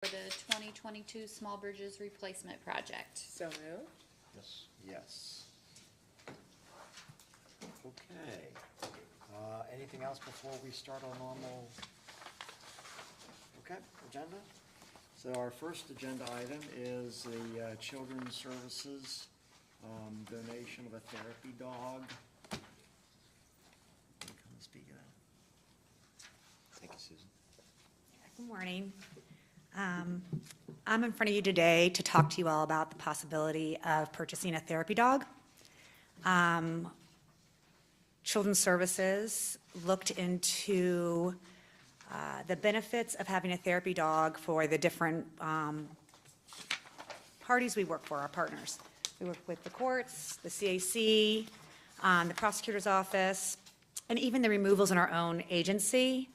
for the 2022 Small Bridges Replacement Project. So moved. Yes. Yes. Okay. Anything else before we start our normal, okay, agenda? So our first agenda item is the Children's Services donation of a therapy dog. Can you come and speak of that? Thank you, Susan. Good morning. I'm in front of you today to talk to you all about the possibility of purchasing a therapy dog. Children's Services looked into the benefits of having a therapy dog for the different parties we work for, our partners. We work with the courts, the CAC, the prosecutor's office, and even the removals in our own agency.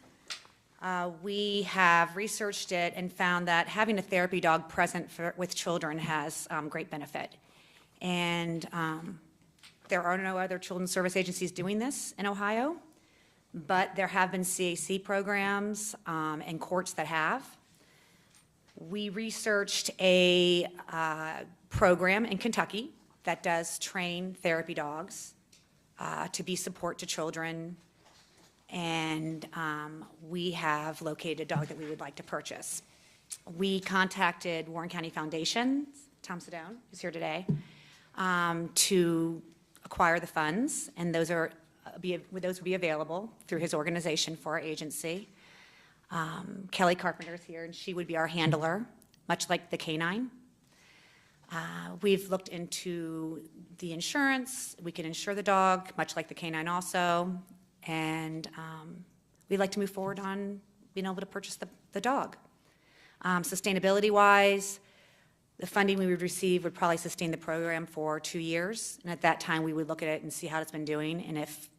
We have researched it and found that having a therapy dog present with children has great benefit. And there are no other children's service agencies doing this in Ohio, but there have been CAC programs and courts that have. We researched a program in Kentucky that does train therapy dogs to be support to children, and we have located a dog that we would like to purchase. We contacted Warren County Foundation, Tom Sedone, who's here today, to acquire the funds, and those will be available through his organization for our agency. Kelly Carpenter's here, and she would be our handler, much like the canine. We've looked into the insurance. We can insure the dog, much like the canine also, and we'd like to move forward on being able to purchase the dog. Sustainability-wise, the funding we would receive would probably sustain the program for 2 years, and at that time, we would look at it and see how it's been doing, and if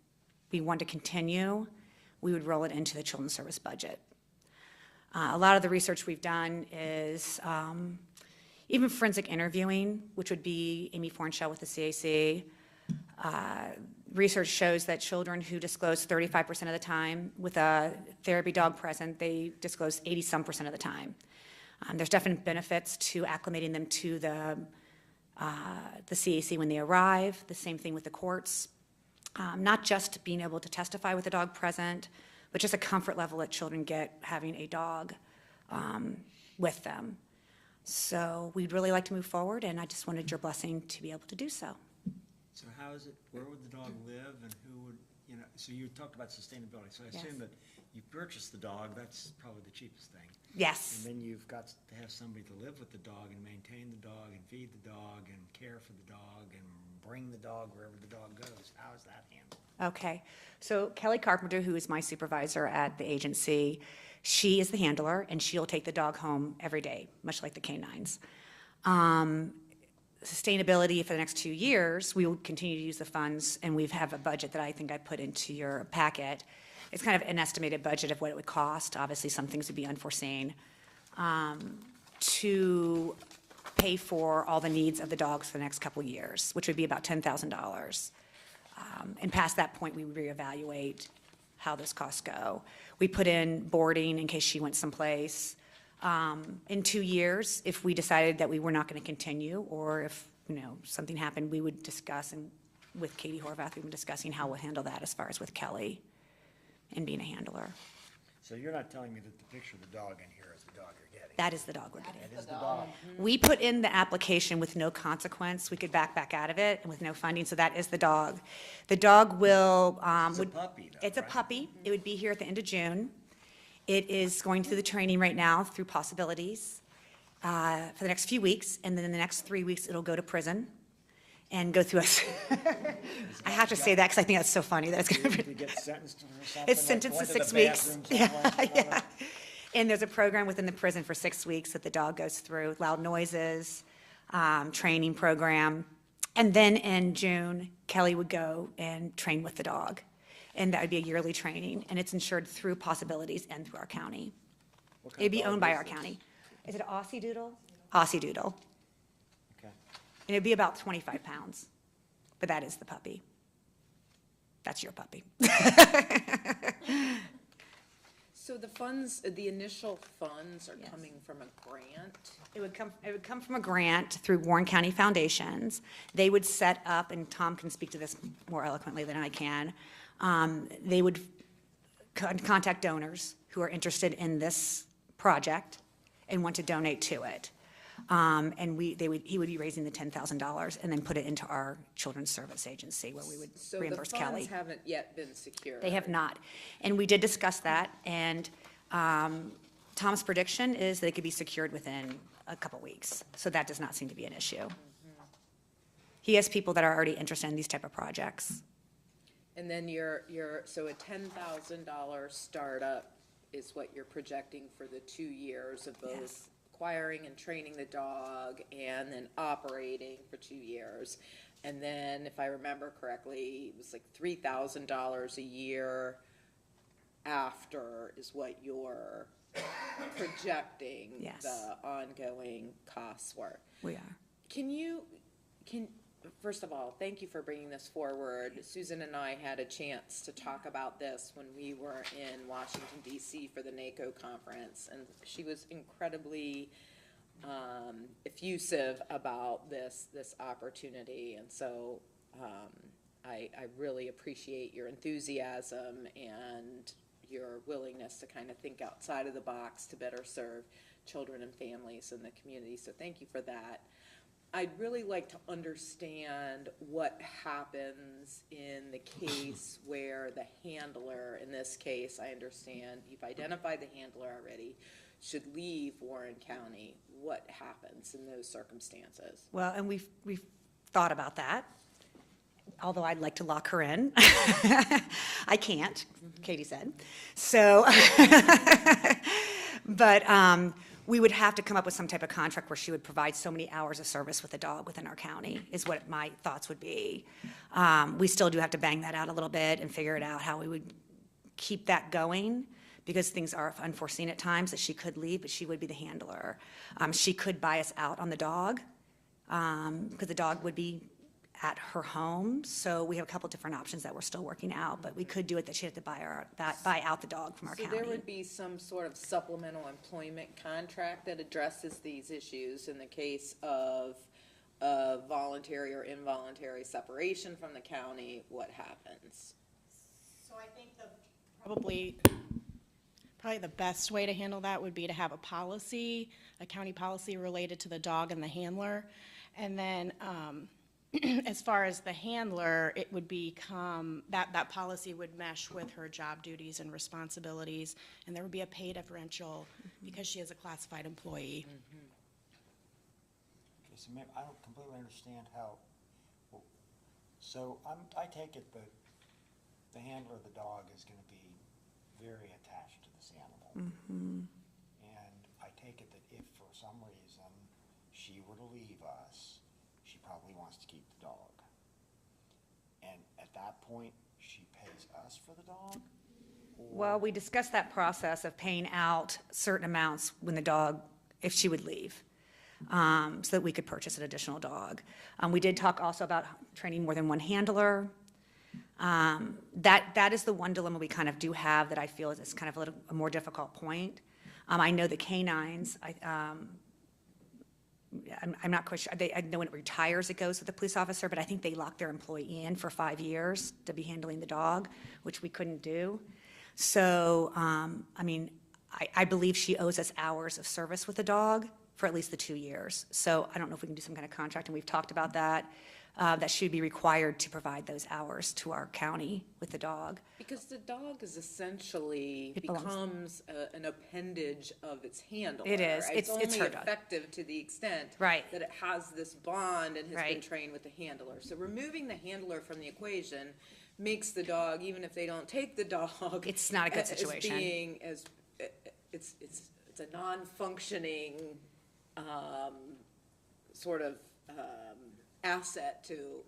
we want to continue, we would roll it into the children's service budget. A lot of the research we've done is even forensic interviewing, which would be Amy Fornshell with the CAC. Research shows that children who disclose 35% of the time with a therapy dog present, they disclose 80-some% of the time. There's definite benefits to acclimating them to the CAC when they arrive. The same thing with the courts. Not just being able to testify with a dog present, but just a comfort level that children get having a dog with them. So we'd really like to move forward, and I just wanted your blessing to be able to do so. So how is it, where would the dog live and who would, so you talked about sustainability, so I Yes. assume that you purchase the dog, that's probably the cheapest thing. Yes. And then you've got to have somebody to live with the dog and maintain the dog and feed the dog and care for the dog and bring the dog wherever the dog goes. How is that handled? Okay. So Kelly Carpenter, who is my supervisor at the agency, she is the handler, and she'll take the dog home every day, much like the canines. Sustainability for the next 2 years, we will continue to use the funds, and we have a budget that I think I put into your packet. It's kind of an estimated budget of what it would cost. Obviously, some things would be unforeseen, to pay for all the needs of the dogs for the next couple of years, which would be about $10,000. And past that point, we would reevaluate how those costs go. We put in boarding in case she went someplace. In 2 years, if we decided that we were not going to continue, or if, something happened, we would discuss, and with Katie Horvath, we've been discussing how we'll handle that as far as with Kelly and being a handler. So you're not telling me that the picture of the dog in here is the dog you're getting? That is the dog we're getting. That is the dog. We put in the application with no consequence. We could back out of it and with no funding, so that is the dog. The dog will. It's a puppy, though, It's a right? puppy. It would be here at the end of June. It is going through the training right now through Possibilities for the next few weeks, and then in the next 3 weeks, it'll go to prison and go through I have to say that because I think that's so funny that it's going To to. get sentenced or something? It's like sentenced going to the 6 weeks. bathroom, Yeah, something like that? yeah. And there's a program within the prison for 6 weeks that the dog goes through, loud noises, training program. And then in June, Kelly would go and train with the dog. And that would be a yearly training, and it's insured through Possibilities and through our county. What kind It'd of be dog owned by is our this? county. Is it an Aussie Doodle? Aussie Doodle. Okay. And it'd be about 25 pounds, but that is the puppy. That's your puppy. So the funds, the initial funds are Yes. coming from a grant? It would come from a grant through Warren County Foundations. They would set up, and Tom can speak to this more eloquently than I can. They would contact donors who are interested in this project and want to donate to it. And he would be raising the $10,000 and then put it into our Children's Service Agency where we would reimburse So the Kelly. funds haven't yet been secured? They have not. And we did discuss that, and Tom's prediction is they could be secured within a couple weeks. So that does not seem to be an issue. He has people that are already interested in these type of projects. And then so a $10,000 startup is what you're projecting for the 2 years of Yes. both acquiring and training the dog and then operating for 2 years. And then, if I remember correctly, it was like $3,000 a year after is what you're projecting Yes. the ongoing costs were. We are. First of all, thank you for bringing this forward. Susan and I had a chance to talk about this when we were in Washington DC for the NACO conference, and she was incredibly effusive about this opportunity, and so I really appreciate your enthusiasm and your willingness to kind of think outside of the box to better serve children and families in the community, so thank you for that. I'd really like to understand what happens in the case where the handler, in this case, I understand you've identified the handler already, should leave Warren County. What happens in those circumstances? Well, and we've thought about that, although I'd like to lock her in. I can't, Katie said. So, but we would have to come up with some type of contract where she would provide so many hours of service with a dog within our county, is what my thoughts would be. We still do have to bang that out a little bit and figure it out how we would keep that going, because things are unforeseen at times that she could leave, but she would be the handler. She could buy us out on the dog, because the dog would be at her home. So we have a couple different options that we're still working out, but we could do it that she'd have to buy out the dog from our So county. there would be some sort of supplemental employment contract that addresses these issues in the case of voluntary or involuntary separation from the county. What happens? So I think probably the best way to handle that would be to have a policy, a county policy related to the dog and the handler. And then, as far as the handler, it would become, that policy would mesh with her job duties and responsibilities, and there would be a pay differential because she is a classified employee. Okay, so maybe, I don't completely understand how, so I take it that the handler of the dog is gonna be very attached to this animal. And I take it that if for some reason she were to leave us, she probably wants to keep the dog. And at that point, she pays us for the dog? Well, we discussed that process of paying out certain amounts when the dog, if she would leave, so that we could purchase an additional dog. We did talk also about training more than one handler. That is the one dilemma we kind of do have that I feel is kind of a more difficult point. I know the canines, I'm not quite sure, I know when it retires, it goes with the police officer, but I think they lock their employee in for 5 years to be handling the dog, which we couldn't do. So, I mean, I believe she owes us hours of service with the dog for at least the 2 years. So I don't know if we can do some kind of contract, and we've talked about that, that she'd be required to provide those hours to our county with the dog. Because the dog is essentially It belongs- becomes an appendage of its handler. It is. It's only her dog. effective to the extent Right. that it has this bond and has been Right. trained with the handler. So removing the handler from the equation makes the dog, even if they don't take the dog, It's not a good as situation. being as it's a non-functioning sort of asset to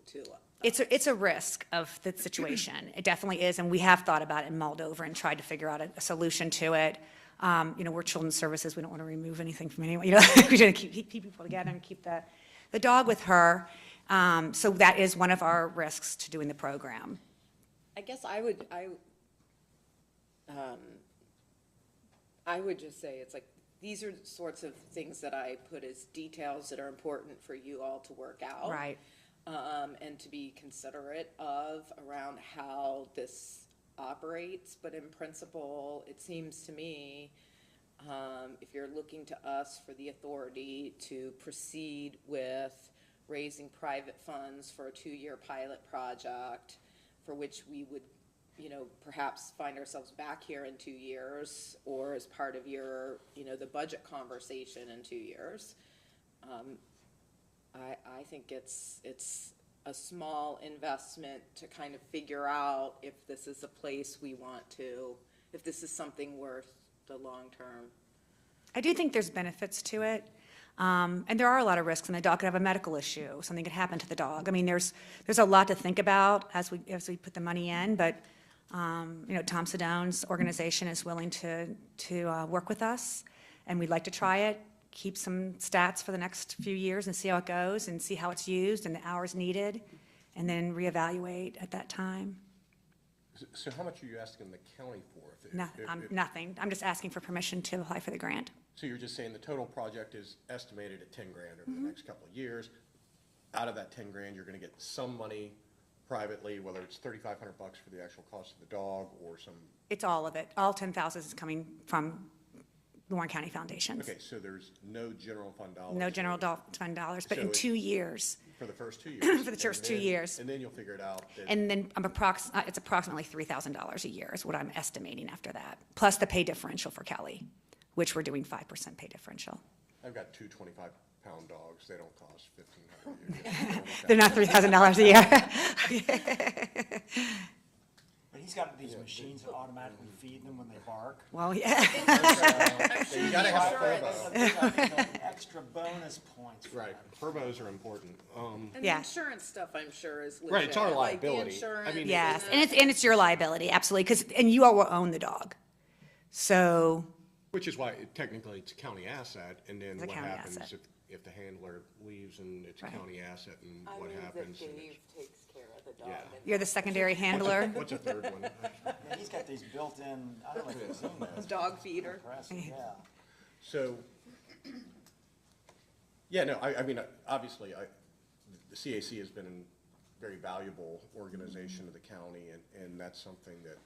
It's a risk of the situation. It definitely is, and we have thought about it and mulled over and tried to figure out a solution to it. We're Children's Services, we don't want to remove anything from anyone, we want to keep people together and keep the dog with her. So that is one of our risks to doing the program. I guess I would just say, it's like, these are the sorts of things that I put as details that are important for you all to work out. Right. And to be considerate of around how this operates, but in principle, it seems to me, if you're looking to us for the authority to proceed with raising private funds for a 2-year pilot project, for which we would, perhaps find ourselves back here in 2 years, or as part of your, the budget conversation in 2 years. I think it's a small investment to kind of figure out if this is a place we want to, if this is something worth the long term. I do think there's benefits to it. And there are a lot of risks, and the dog could have a medical issue, something could happen to the dog. I mean, there's a lot to think about as we put the money in, but, Tom Sedone's organization is willing to work with us, and we'd like to try it, keep some stats for the next few years and see how it goes, and see how it's used and the hours needed, and then reevaluate at that time. So how much are you asking the county for? Nothing. I'm just asking for permission to apply for the grant. So you're just saying the total project is estimated at 10 grand over the next couple of years. Out of that 10 grand, you're gonna get some money privately, whether it's $3,500 for the actual cost of the dog or some, It's all of it. All 10,000 is coming from the Warren County Foundations. okay, so there's no general fund dollars. No general fund dollars, but in So 2 years. For the first 2 years. For the first and 2 then- years. And then you'll figure it out. that- And then it's approximately $3,000 a year is what I'm estimating after that, plus the pay differential for Kelly, which we're doing 5% pay differential. I've got two 25-pound dogs. They don't cost $1,500. They're not $3,000 a year. But he's got these machines that automatically feed them when they bark. Well, yeah. So you gotta have furbo. Extra bonus points for Right, them. furbos are important. And the Yeah. insurance stuff, I'm sure, is legit. Right, it's our like the liability. I insurance mean, Yes, and and it's your liability, absolutely, and you all will own the dog. So, Which is why technically it's a county asset, and then It's a what county happens asset. if the handler leaves and it's a Right. county asset, and I what move happens? that and Dave takes care of the dog. Yeah. and- you're the secondary handler. What's a third one? Yeah, he's got these built-in, I don't know if you've seen those. Dog feeder. Impressive, yeah. So, yeah, no, I mean, obviously, the CAC has been a very valuable organization to the county, and that's something that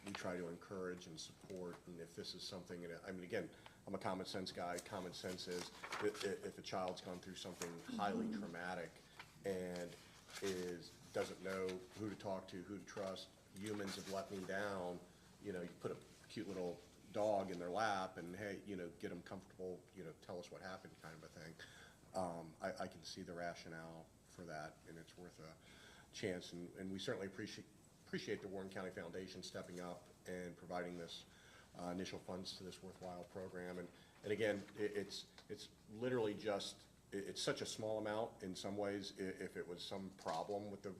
we try to encourage and support. And if this is something, I mean, again, I'm a common sense guy. Common sense is if a child's gone through something highly traumatic and doesn't know who to talk to, who to trust, humans have let me down, you put a cute little dog in their lap and, hey, get them comfortable, tell us what happened, kind of a thing. I can see the rationale for that, and it's worth a chance, and we certainly appreciate the Warren County Foundation stepping up and providing this initial funds to this worthwhile program. And again, it's literally just, it's such a small amount in some ways. If it was some problem with the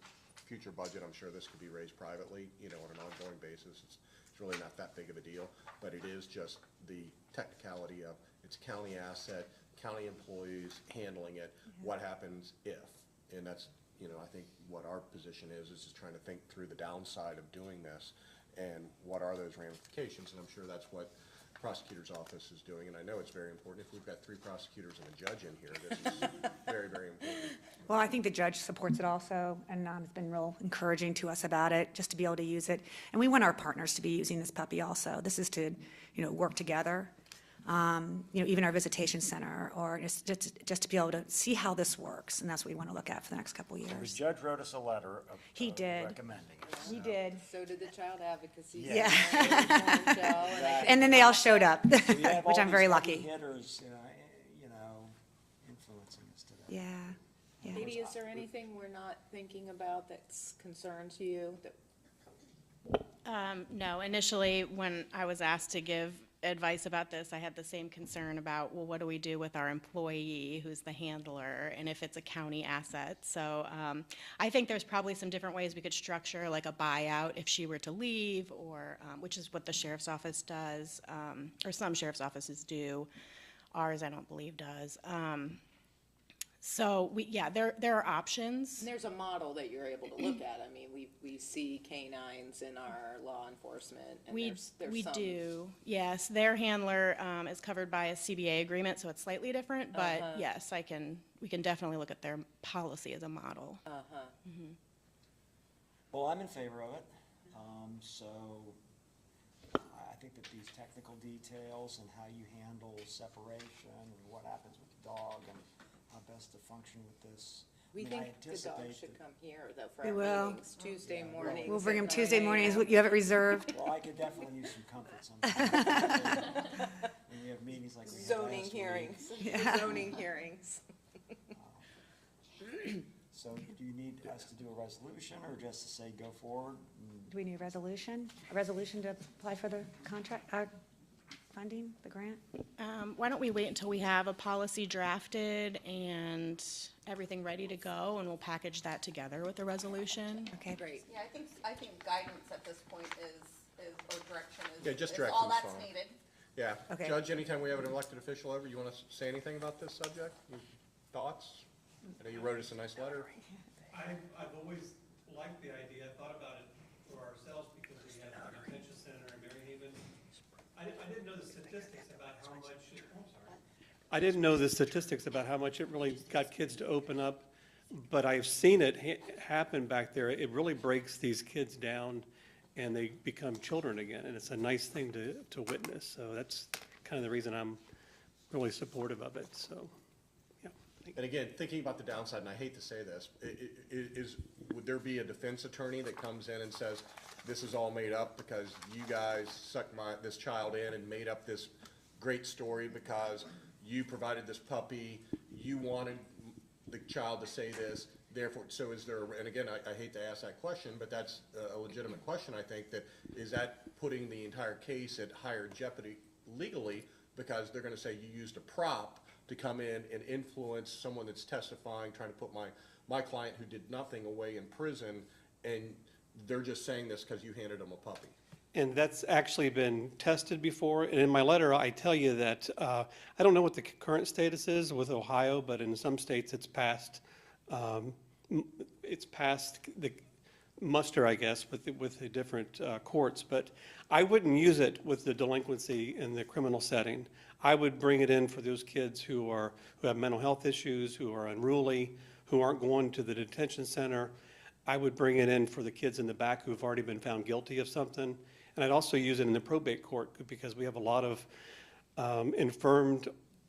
future budget, I'm sure this could be raised privately, on an ongoing basis. It's really not that big of a deal, but it is just the technicality of it's a county asset, county employees handling it, what happens if? And that's, I think what our position is just trying to think through the downside of doing this and what are those ramifications, and I'm sure that's what the prosecutor's office is doing, and I know it's very important. If we've got 3 prosecutors and a judge in here, this is very, very important. Well, I think the judge supports it also, and has been real encouraging to us about it, just to be able to use it. And we want our partners to be using this puppy also. This is to, work together. Even our visitation center, or just to be able to see how this works, and that's what we want to look at for the next couple of The years. judge wrote us a letter He did. recommending it. He so- did. So did the child advocacy. Yeah. And then they all showed up, We have which all I'm very these heavy lucky. Hitters, influencing us today. Yeah, yeah. Katie, is there anything we're not thinking about that's concern to you? No, initially, when I was asked to give advice about this, I had the same concern about, well, what do we do with our employee who's the handler, and if it's a county asset? So I think there's probably some different ways we could structure, like a buyout if she were to leave, or, which is what the sheriff's office does, or some sheriff's offices do. Ours, I don't believe, does. So there are options. And there's a model that you're able to look at. I mean, we see canines in our law enforcement, and We there's some. do, yes. Their handler is covered by a CBA agreement, so it's slightly different, but yes, we can definitely look at their policy as a model. Well, I'm in favor of it. So I think that these technical details and how you handle separation and what happens with the dog and how best to function with this. We I mean, I think the dog anticipate should that- come here, though, for We our will. meetings, Tuesday Yeah, mornings. We'll bring at them Tuesday 9 mornings. a.m. You have it reserved. Well, I could definitely use some comfort sometimes. When we have meetings like we had Zoning last week. hearings, zoning hearings. So do you need us to do a resolution or just to say go forward? Do we need a resolution? A resolution to apply for the contract, funding, the grant? Why don't we wait until we have a policy drafted and everything ready to go, and we'll package that together with the resolution? Okay. Great. Yeah, I think guidance at this point or direction is. Yeah, just is all direction's that's fine. needed. Yeah. Okay. Judge, anytime we have an elected official over, you want to say anything about this subject? Thoughts? I know you wrote us a nice letter. I've always liked the idea, thought about it for ourselves because we have the detention center in Maryhaven. I didn't know the statistics about how much, I didn't know the statistics about how much it really got kids to open up, but I've seen it happen back there. It really breaks these kids down and they become children again, and it's a nice thing to witness. So that's kind of the reason I'm really supportive of it, so, yeah. And again, thinking about the downside, and I hate to say this, would there be a defense attorney that comes in and says, this is all made up because you guys sucked this child in and made up this great story because you provided this puppy, you wanted the child to say this, therefore, so is there, and again, I hate to ask that question, but that's a legitimate question, I think, that is that putting the entire case at higher jeopardy legally because they're gonna say you used a prop to come in and influence someone that's testifying, trying to put my client who did nothing away in prison, and they're just saying this because you handed them a puppy. And that's actually been tested before, and in my letter, I tell you that, I don't know what the current status is with Ohio, but in some states, it's passed the muster, I guess, with the different courts, but I wouldn't use it with the delinquency in the criminal setting. I would bring it in for those kids who have mental health issues, who are unruly, who aren't going to the detention center. I would bring it in for the kids in the back who've already been found guilty of something. And I'd also use it in the probate court because we have a lot of infirmed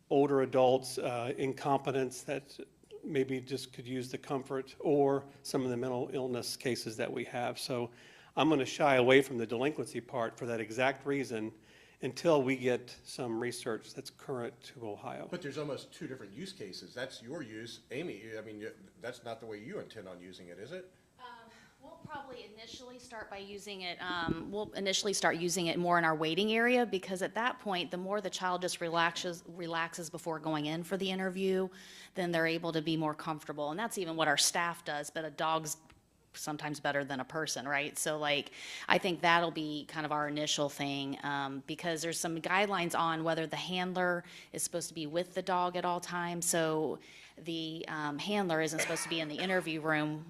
older adults, incompetents that maybe just could use the comfort or some of the mental illness cases that we have. So I'm going to shy away from the delinquency part for that exact reason until we get some research that's current to Ohio. But there's almost two different use cases. That's your use. Amy, I mean, that's not the way you intend on using it, is it? We'll probably initially start by using it, we'll initially start using it more in our waiting area, because at that point, the more the child just relaxes before going in for the interview, then they're able to be more comfortable. And that's even what our staff does, but a dog's sometimes better than a person, right? So like, I think that'll be kind of our initial thing, because there's some guidelines on whether the handler is supposed to be with the dog at all times. So the handler isn't supposed to be in the interview room,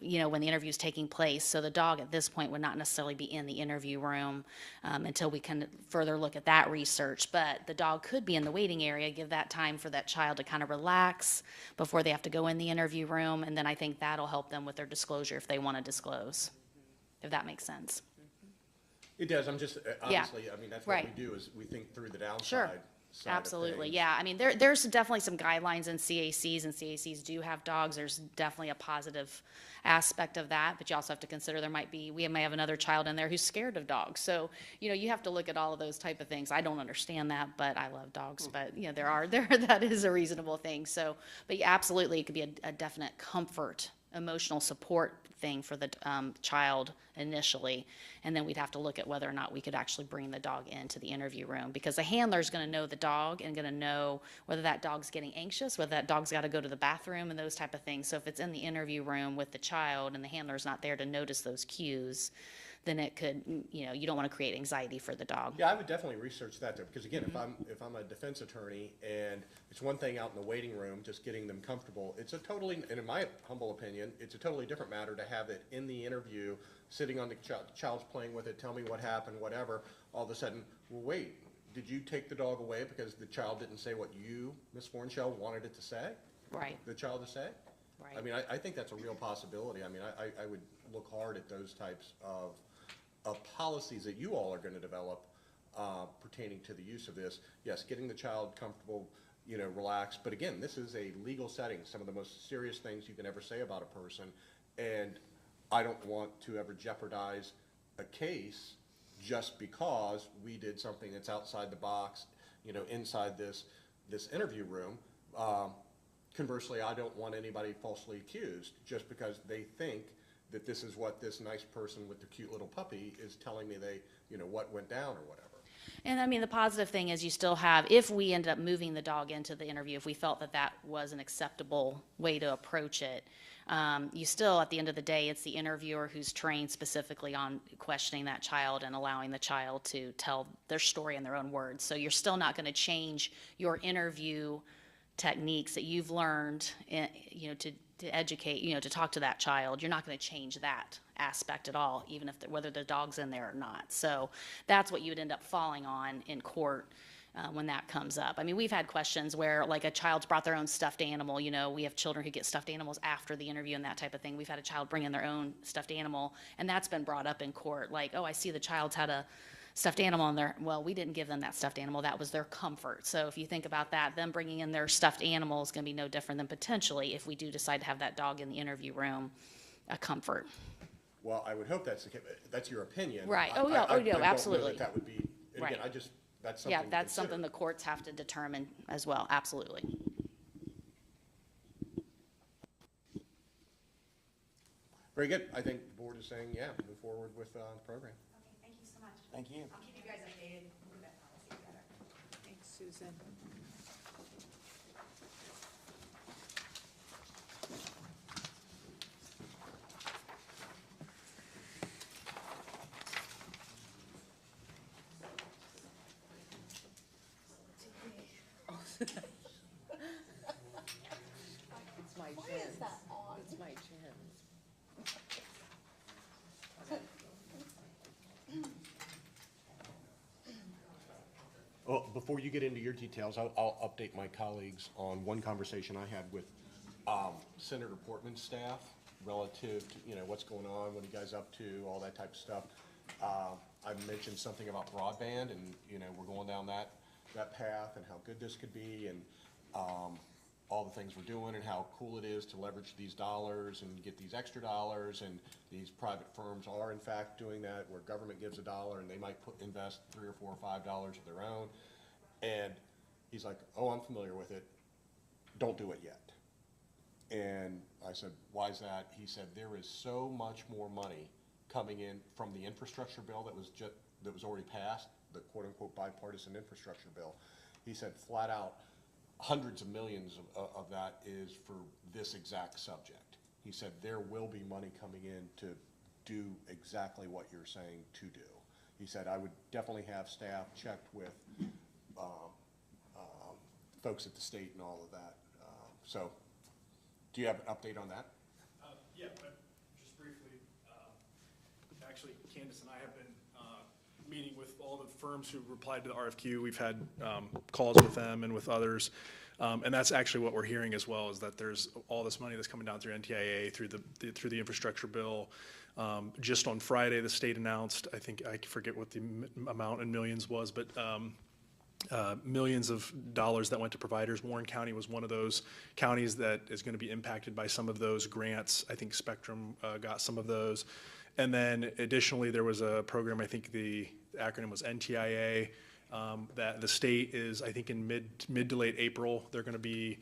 you know, when the interview is taking place. So the dog at this point would not necessarily be in the interview room until we can further look at that research. But the dog could be in the waiting area, give that time for that child to kind of relax before they have to go in the interview room. And then I think that'll help them with their disclosure if they want to disclose, if that makes sense. It does. I'm just, obviously, I mean, that's what Right. we do is we think through the downside. Sure. Side of Absolutely, things. yeah. I mean, there's definitely some guidelines in CACs, and CACs do have dogs. There's definitely a positive aspect of that, but you also have to consider we may have another child in there who's scared of dogs. So, you know, you have to look at all of those type of things. I don't understand that, but I love dogs. But, you know, that is a reasonable thing. So, but yeah, absolutely, it could be a definite comfort, emotional support thing for the child initially, and then we'd have to look at whether or not we could actually bring the dog into the interview room, because the handler is going to know the dog and going to know whether that dog's getting anxious, whether that dog's got to go to the bathroom and those type of things. So if it's in the interview room with the child and the handler's not there to notice those cues, then it could, you don't want to create anxiety for the dog. Yeah, I would definitely research that though, because again, if I'm a defense attorney and it's one thing out in the waiting room, just getting them comfortable, it's a totally, and in my humble opinion, it's a totally different matter to have it in the interview, sitting on the child's playing with it, tell me what happened, whatever, all of a sudden, well, wait, did you take the dog away because the child didn't say what you, Ms. Fornshell, wanted it to say? Right. The child to say? Right. I mean, I think that's a real possibility. I mean, I would look hard at those types of policies that you all are going to develop pertaining to the use of this. Yes, getting the child comfortable, relaxed. But again, this is a legal setting, some of the most serious things you can ever say about a person. And I don't want to ever jeopardize a case just because we did something that's outside the box, inside this interview room. Conversely, I don't want anybody falsely accused just because they think that this is what this nice person with the cute little puppy is telling me what went down or whatever. And I mean, the positive thing is you still have, if we ended up moving the dog into the interview, if we felt that that was an acceptable way to approach it, you still, at the end of the day, it's the interviewer who's trained specifically on questioning that child and allowing the child to tell their story in their own words. So you're still not going to change your interview techniques that you've learned, to educate, to talk to that child. You're not going to change that aspect at all, even if whether the dog's in there or not. So that's what you would end up falling on in court when that comes up. I mean, we've had questions where, like, a child's brought their own stuffed animal. We have children who get stuffed animals after the interview and that type of thing. We've had a child bring in their own stuffed animal, and that's been brought up in court. Like, oh, I see the child's had a stuffed animal in there. Well, we didn't give them that stuffed animal. That was their comfort. So if you think about that, them bringing in their stuffed animal is going to be no different than potentially, if we do decide to have that dog in the interview room, a comfort. Well, I would hope that's the case. That's your opinion. Right. Oh, yeah. I don't know Absolutely. that would be, and Right. again, that's something Yeah, to that's something consider. the courts have to determine as well. Absolutely. Very good. I think the board is saying, yeah, move forward with the program. Okay, thank you so much. Thank you. I'll keep you guys updated. We'll get that policy together. Thanks, Susan. It's my chin. Why is that on? It's my chin. Well, before you get into your details, I'll update my colleagues on one conversation I had with Senator Portman's staff relative to, what's going on, what are you guys up to, all that type of stuff. I mentioned something about broadband and, we're going down that path and how good this could be and all the things we're doing and how cool it is to leverage these dollars and get these extra dollars, and these private firms are in fact doing that, where government gives $1 and they might invest $3 or $4 or $5 of their own. And he's like, oh, I'm familiar with it, don't do it yet. And I said, why is that? He said, there is so much more money coming in from the infrastructure bill that was already passed, the quote-unquote bipartisan infrastructure bill. He said flat out, hundreds of millions of that is for this exact subject. He said there will be money coming in to do exactly what you're saying to do. He said I would definitely have staff checked with folks at the state and all of that. So do you have an update on that? Yeah, but just briefly, actually Candace and I have been meeting with all the firms who replied to the RFQ. We've had calls with them and with others. And that's actually what we're hearing as well, is that there's all this money that's coming down through NTIA, through the infrastructure bill. Just on Friday, the state announced, I think, I forget what the amount in millions was, but millions of dollars that went to providers. Warren County was one of those counties that is going to be impacted by some of those grants. I think Spectrum got some of those. And then additionally, there was a program, I think the acronym was NTIA, that the state is, I think in mid to late April, they're going to be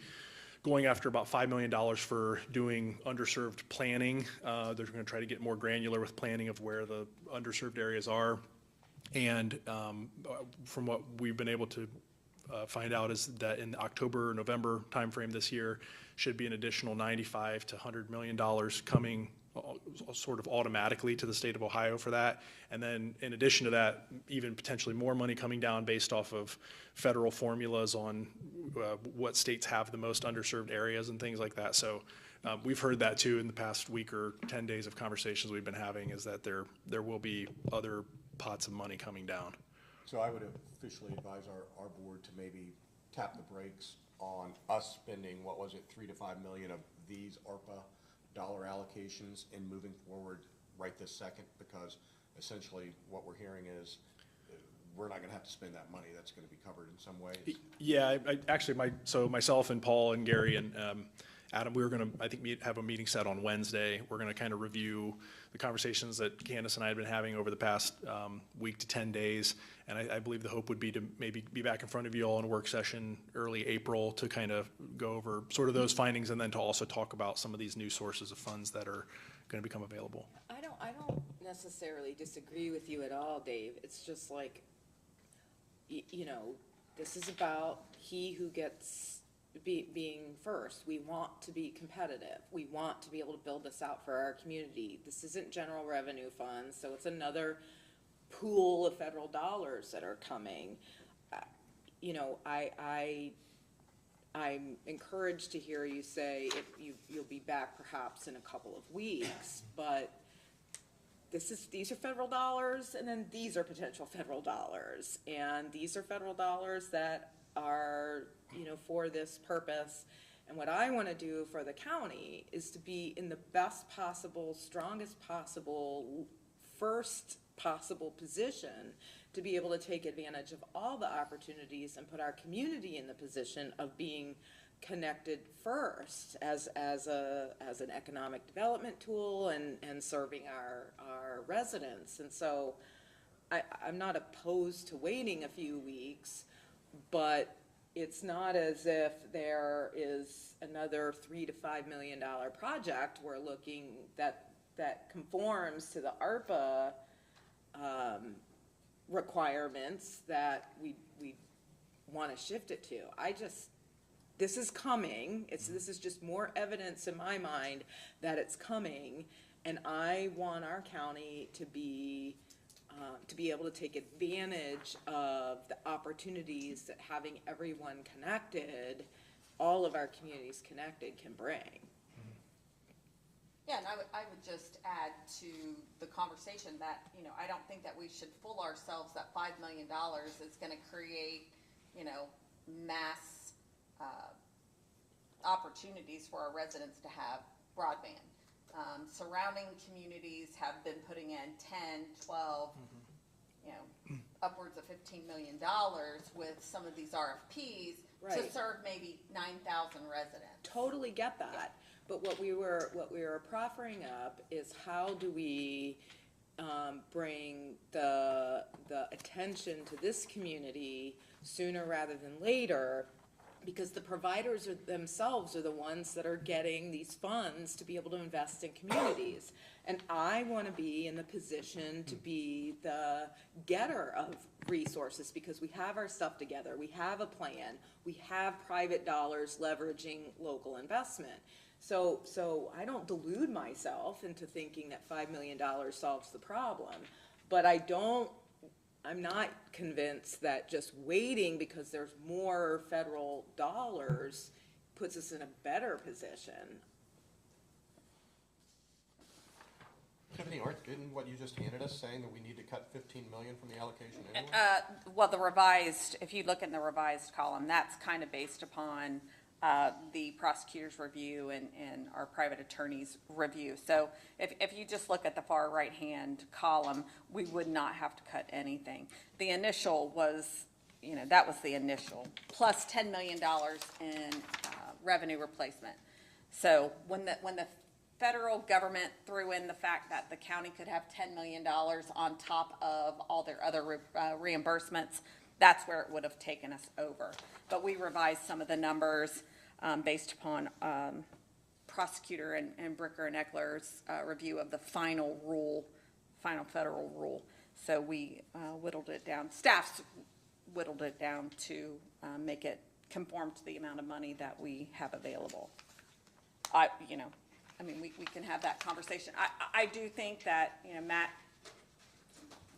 going after about $5 million for doing underserved planning. They're going to try to get more granular with planning of where the underserved areas are. And from what we've been able to find out is that in the October, November timeframe this year should be an additional $95 to $100 million coming sort of automatically to the state of Ohio for that. And then in addition to that, even potentially more money coming down based off of federal formulas on what states have the most underserved areas and things like that. So we've heard that too in the past week or 10 days of conversations we've been having, is that there will be other pots of money coming down. So I would officially advise our board to maybe tap the brakes on us spending, what was it, 3 to 5 million of these ARPA dollar allocations and moving forward right this second, because essentially what we're hearing is we're not gonna have to spend that money. That's gonna be covered in some ways. Yeah, actually, so myself and Paul and Gary and Adam, we were gonna, I think, have a meeting set on Wednesday. We're gonna kind of review the conversations that Candace and I have been having over the past week to 10 days. And I believe the hope would be to maybe be back in front of you all in a work session early April to kind of go over sort of those findings, and then to also talk about some of these new sources of funds that are gonna become available. I don't necessarily disagree with you at all, Dave. It's just like, you know, this is about he who gets being first. We want to be competitive. We want to be able to build this out for our community. This isn't general revenue funds, so it's another pool of federal dollars that are coming. You know, I'm encouraged to hear you say you'll be back perhaps in a couple of weeks, but these are federal dollars, and then these are potential federal dollars, and these are federal dollars that are, you know, for this purpose. And what I want to do for the county is to be in the best possible, strongest possible, first possible position to be able to take advantage of all the opportunities and put our community in the position of being connected first as an economic development tool and serving our residents. And so I'm not opposed to waiting a few weeks, but it's not as if there is another $3 to $5 million project we're looking that conforms to the ARPA requirements that we want to shift it to. This is coming. This is just more evidence in my mind that it's coming, and I want our county to be able to take advantage of the opportunities that having everyone connected, all of our communities connected, can bring. Yeah, and I would just add to the conversation that, you know, I don't think that we should fool ourselves that $5 million is gonna create, you know, mass opportunities for our residents to have broadband. Surrounding communities have been putting in 10, 12, you know, upwards of $15 million with some of these RFPs to Right. serve maybe 9,000 residents. Totally get that. But what we were proffering up is how do we bring the attention to this community sooner rather than later, because the providers themselves are the ones that are getting these funds to be able to invest in communities. And I want to be in the position to be the getter of resources, because we have our stuff together, we have a plan, we have private dollars leveraging local investment. So I don't delude myself into thinking that $5 million solves the problem, but I'm not convinced that just waiting because there's more federal dollars puts us in a better position. Tiffany, isn't what you just handed us saying that we need to cut 15 million from the allocation anyway? Well, the revised, if you look in the revised column, that's kind of based upon the prosecutor's review and our private attorney's review. So if you just look at the far right-hand column, we would not have to cut anything. The initial was, you know, that was the initial, plus $10 million in revenue replacement. So when the federal government threw in the fact that the county could have $10 million on top of all their other reimbursements, that's where it would have taken us over. But we revised some of the numbers based upon prosecutor and Bricker and Eckler's review of the final federal rule. So we whittled it down, staff's whittled it down to make it conform to the amount of money that we have available. You know, I mean, we can have that conversation. I do think that, you know, Matt,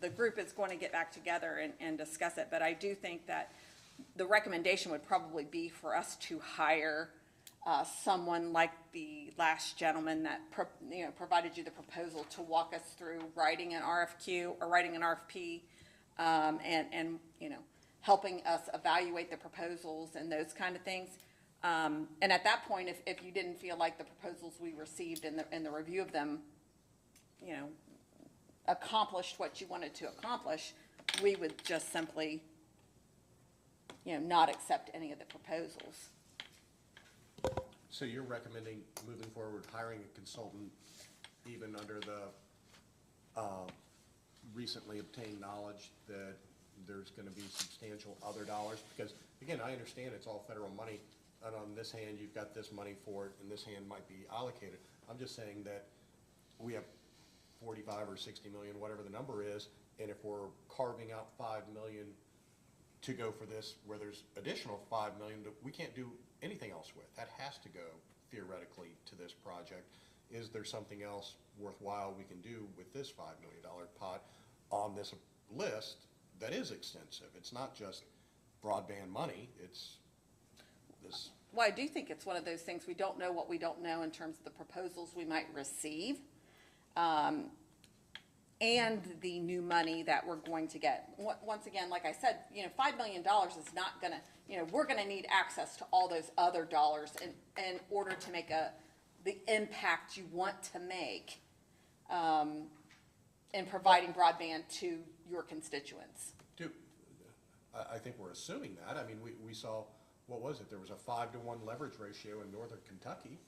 the group is going to get back together and discuss it, but I do think that the recommendation would probably be for us to hire someone like the last gentleman that, provided you the proposal to walk us through writing an RFQ or writing an RFP, and, you know, helping us evaluate the proposals and those kind of things. And at that point, if you didn't feel like the proposals we received in the review of them, you know, accomplished what you wanted to accomplish, we would just simply, you know, not accept any of the proposals. So you're recommending moving forward, hiring a consultant, even under the recently obtained knowledge that there's gonna be substantial other dollars? Because, again, I understand it's all federal money, and on this hand, you've got this money for it, and this hand might be allocated. I'm just saying that we have 45 or 60 million, whatever the number is, and if we're carving out 5 million to go for this, where there's additional 5 million that we can't do anything else with, that has to go theoretically to this project. Is there something else worthwhile we can do with this $5 million pot on this list that is extensive? It's not just broadband money, it's this. Well, I do think it's one of those things, we don't know what we don't know in terms of the proposals we might receive, and the new money that we're going to get. Once again, like I said, you know, $5 million is not gonna, you know, we're gonna need access to all those other dollars in order to make the impact you want to make, in providing broadband to your constituents. I think we're assuming that. I mean, we saw, what was it? There was a 5-to-1 leverage ratio in northern Kentucky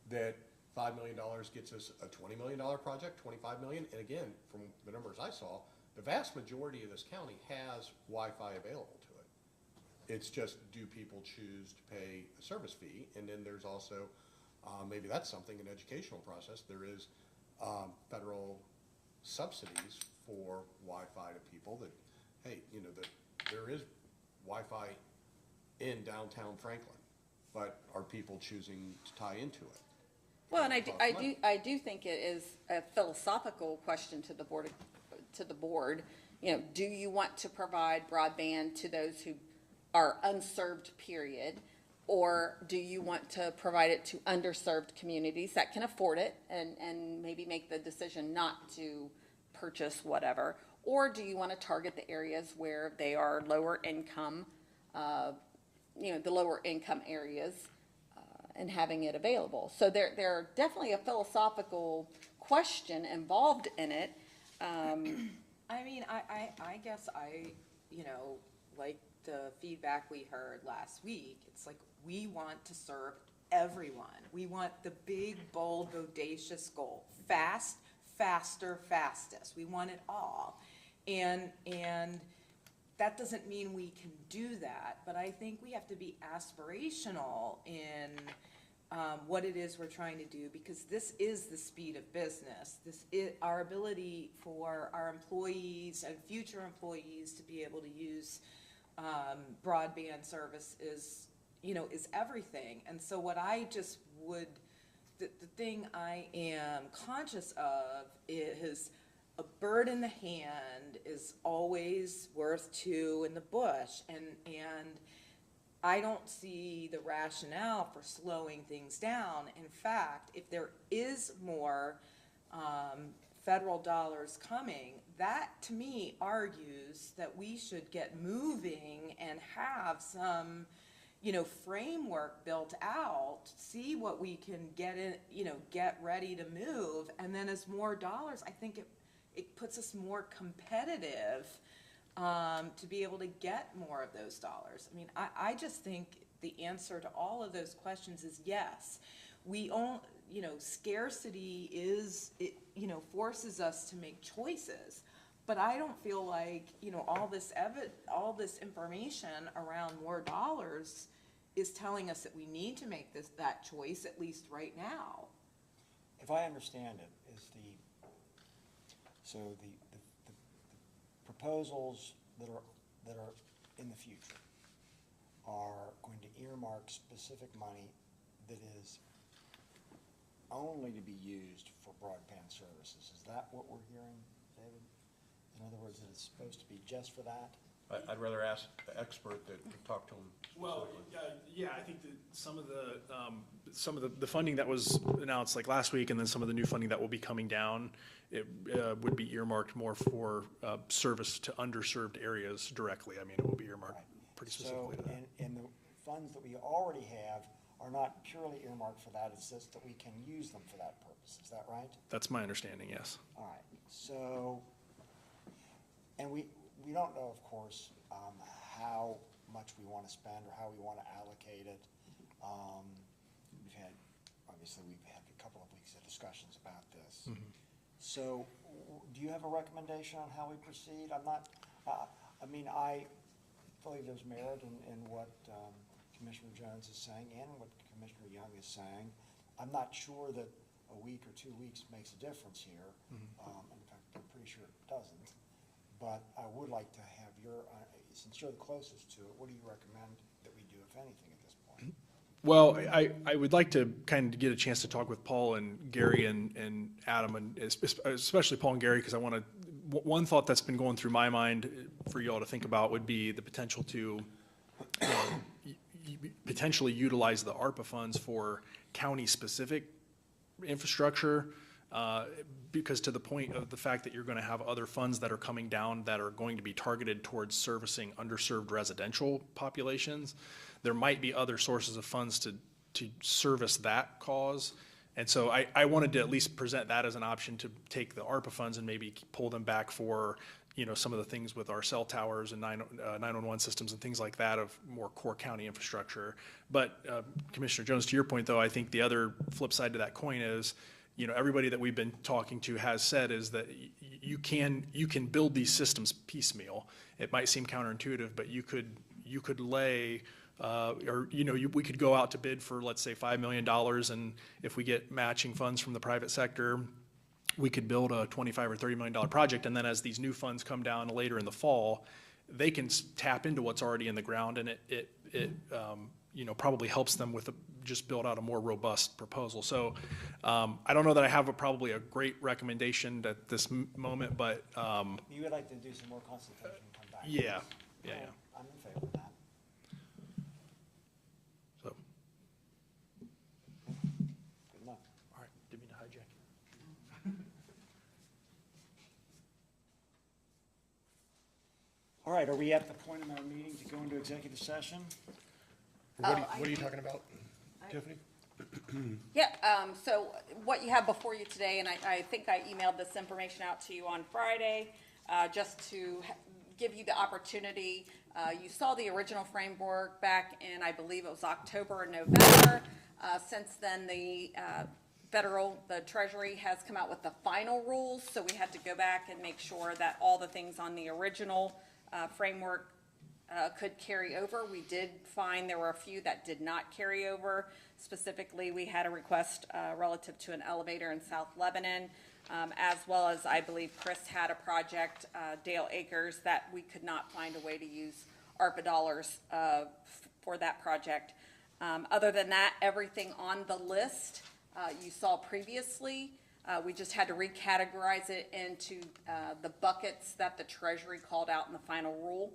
that $5 million gets us a $20 million project, $25 million. And again, from the numbers I saw, the vast majority of this county has Wi-Fi available to it. It's just, do people choose to pay a service fee? And then there's also, maybe that's something, an educational process. There is federal subsidies for Wi-Fi to people that, hey, you know, that there is Wi-Fi in downtown Franklin, but are people choosing to tie into it? Well, and I do think it is a philosophical question to the board. You know, do you want to provide broadband to those who are unserved, period? Or do you want to provide it to underserved communities that can afford it and maybe make the decision not to purchase whatever? Or do you want to target the areas where they are lower income, you know, the lower income areas, and having it available? So there definitely a philosophical question involved in it. I mean, I guess you know, like the feedback we heard last week, it's like, we want to serve everyone. We want the big, bold, bodacious goal. Fast, faster, fastest. We want it all. And that doesn't mean we can do that, but I think we have to be aspirational in what it is we're trying to do, because this is the speed of business. This is our ability for our employees and future employees to be able to use broadband service is, you know, is everything. And so what I just would, the thing I am conscious of is a bird in the hand is always worth two in the bush. And I don't see the rationale for slowing things down. In fact, if there is more federal dollars coming, that to me argues that we should get moving and have some, you know, framework built out, see what we can get in, you know, get ready to move. And then as more dollars, I think it puts us more competitive to be able to get more of those dollars. I mean, I just think the answer to all of those questions is yes. We all, you know, scarcity is, it, you know, forces us to make choices. But I don't feel like, you know, all this information around more dollars is telling us that we need to make that choice, at least right now. If I understand it, so the proposals that are in the future are going to earmark specific money that is only to be used for broadband services. Is that what we're hearing, David? In other words, that it's supposed to be just for that? I'd rather ask the expert that talk to him. Well, yeah, I think that some of the funding that was announced like last week, and then some of the new funding that will be coming down, it would be earmarked more for service to underserved areas directly. I mean, it will be earmarked Right. pretty specifically to that. So, and the funds that we already have are not purely earmarked for that, it's just that we can use them for that purpose, is that right? That's my understanding, yes. All right, so, and we don't know, of course, how much we want to spend or how we want to allocate it. Obviously, we've had a couple of weeks of discussions about this. So, do you have a recommendation on how we proceed? I believe there's merit in what Commissioner Jones is saying and what Commissioner Young is saying. I'm not sure that a week or 2 weeks makes a difference here. In fact, I'm pretty sure it doesn't. But I would like to have since you're the closest to it, what do you recommend that we do, if anything, at this point? Well, I would like to kind of get a chance to talk with Paul and Gary and Adam, and especially Paul and Gary, because I want to, one thought that's been going through my mind for you all to think about would be the potential to potentially utilize the ARPA funds for county-specific infrastructure, because to the point of the fact that you're going to have other funds that are coming down that are going to be targeted towards servicing underserved residential populations, there might be other sources of funds to service that cause. And so I wanted to at least present that as an option to take the ARPA funds and maybe pull them back for, some of the things with our cell towers and 911 systems and things like that of more core county infrastructure. But Commissioner Jones, to your point though, I think the other flip side to that coin is, everybody that we've been talking to has said is that you can build these systems piecemeal. It might seem counterintuitive, but you could lay, we could go out to bid for, let's say, $5 million, and if we get matching funds from the private sector, we could build a $25 or $30 million project, and then as these new funds come down later in the fall, they can tap into what's already in the ground, and it probably helps them with just build out a more robust proposal. So I don't know that I have probably a great recommendation at this moment, but You would like to do some more consultation and come back? yeah. I'm in favor of that. So, Good enough. all right, didn't mean to hijack you. All right, are we at the point in our meeting to go into executive session? What are you talking about, Tiffany? Yeah, so what you have before you today, and I think I emailed this information out to you on Friday, just to give you the opportunity. You saw the original framework back in, I believe it was October and November. Since then, the Treasury has come out with the final rules, so we had to go back and make sure that all the things on the original framework could carry over. We did find there were a few that did not carry over. Specifically, we had a request relative to an elevator in South Lebanon, as well as I believe Chris had a project, Dale Acres, that we could not find a way to use ARPA dollars for that project. Other than that, everything on the list you saw previously. We just had to recategorize it into the buckets that the Treasury called out in the final rule.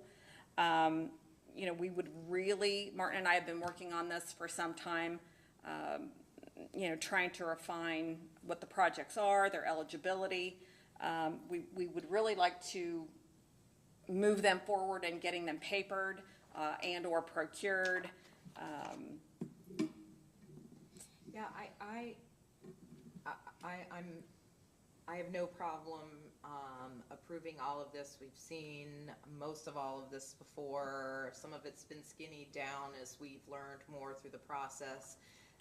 We would really, Martin and I have been working on this for some time, trying to refine what the projects are, their eligibility. We would really like to move them forward and getting them papered and or procured. Yeah, I have no problem approving all of this. We've seen most of all of this before. Some of it's been skinny down as we've learned more through the process.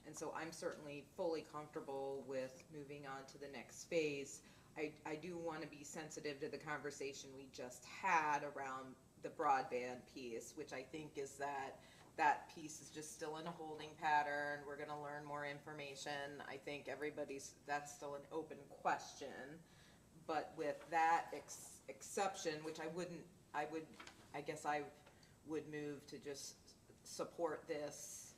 And so I'm certainly fully comfortable with moving on to the next phase. I do want to be sensitive to the conversation we just had around the broadband piece, which I think is that piece is just still in a holding pattern. We're going to learn more information. I think that's still an open question. But with that exception, which I guess I would move to just support this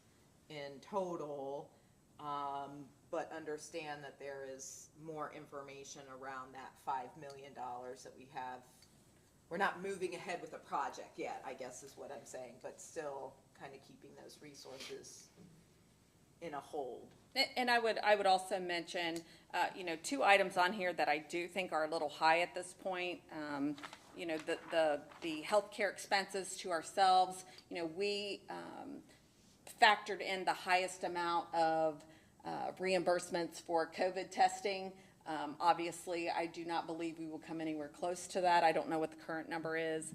in total. but understand that there is more information around that $5 million that we have. We're not moving ahead with the project yet, I guess is what I'm saying, but still kind of keeping those resources in a hold. And I would also mention, you know, 2 items on here that I do think are a little high at this point. You know, the healthcare expenses to ourselves, you know, we factored in the highest amount of reimbursements for COVID testing. Obviously, I do not believe we will come anywhere close to that. I don't know what the current number is.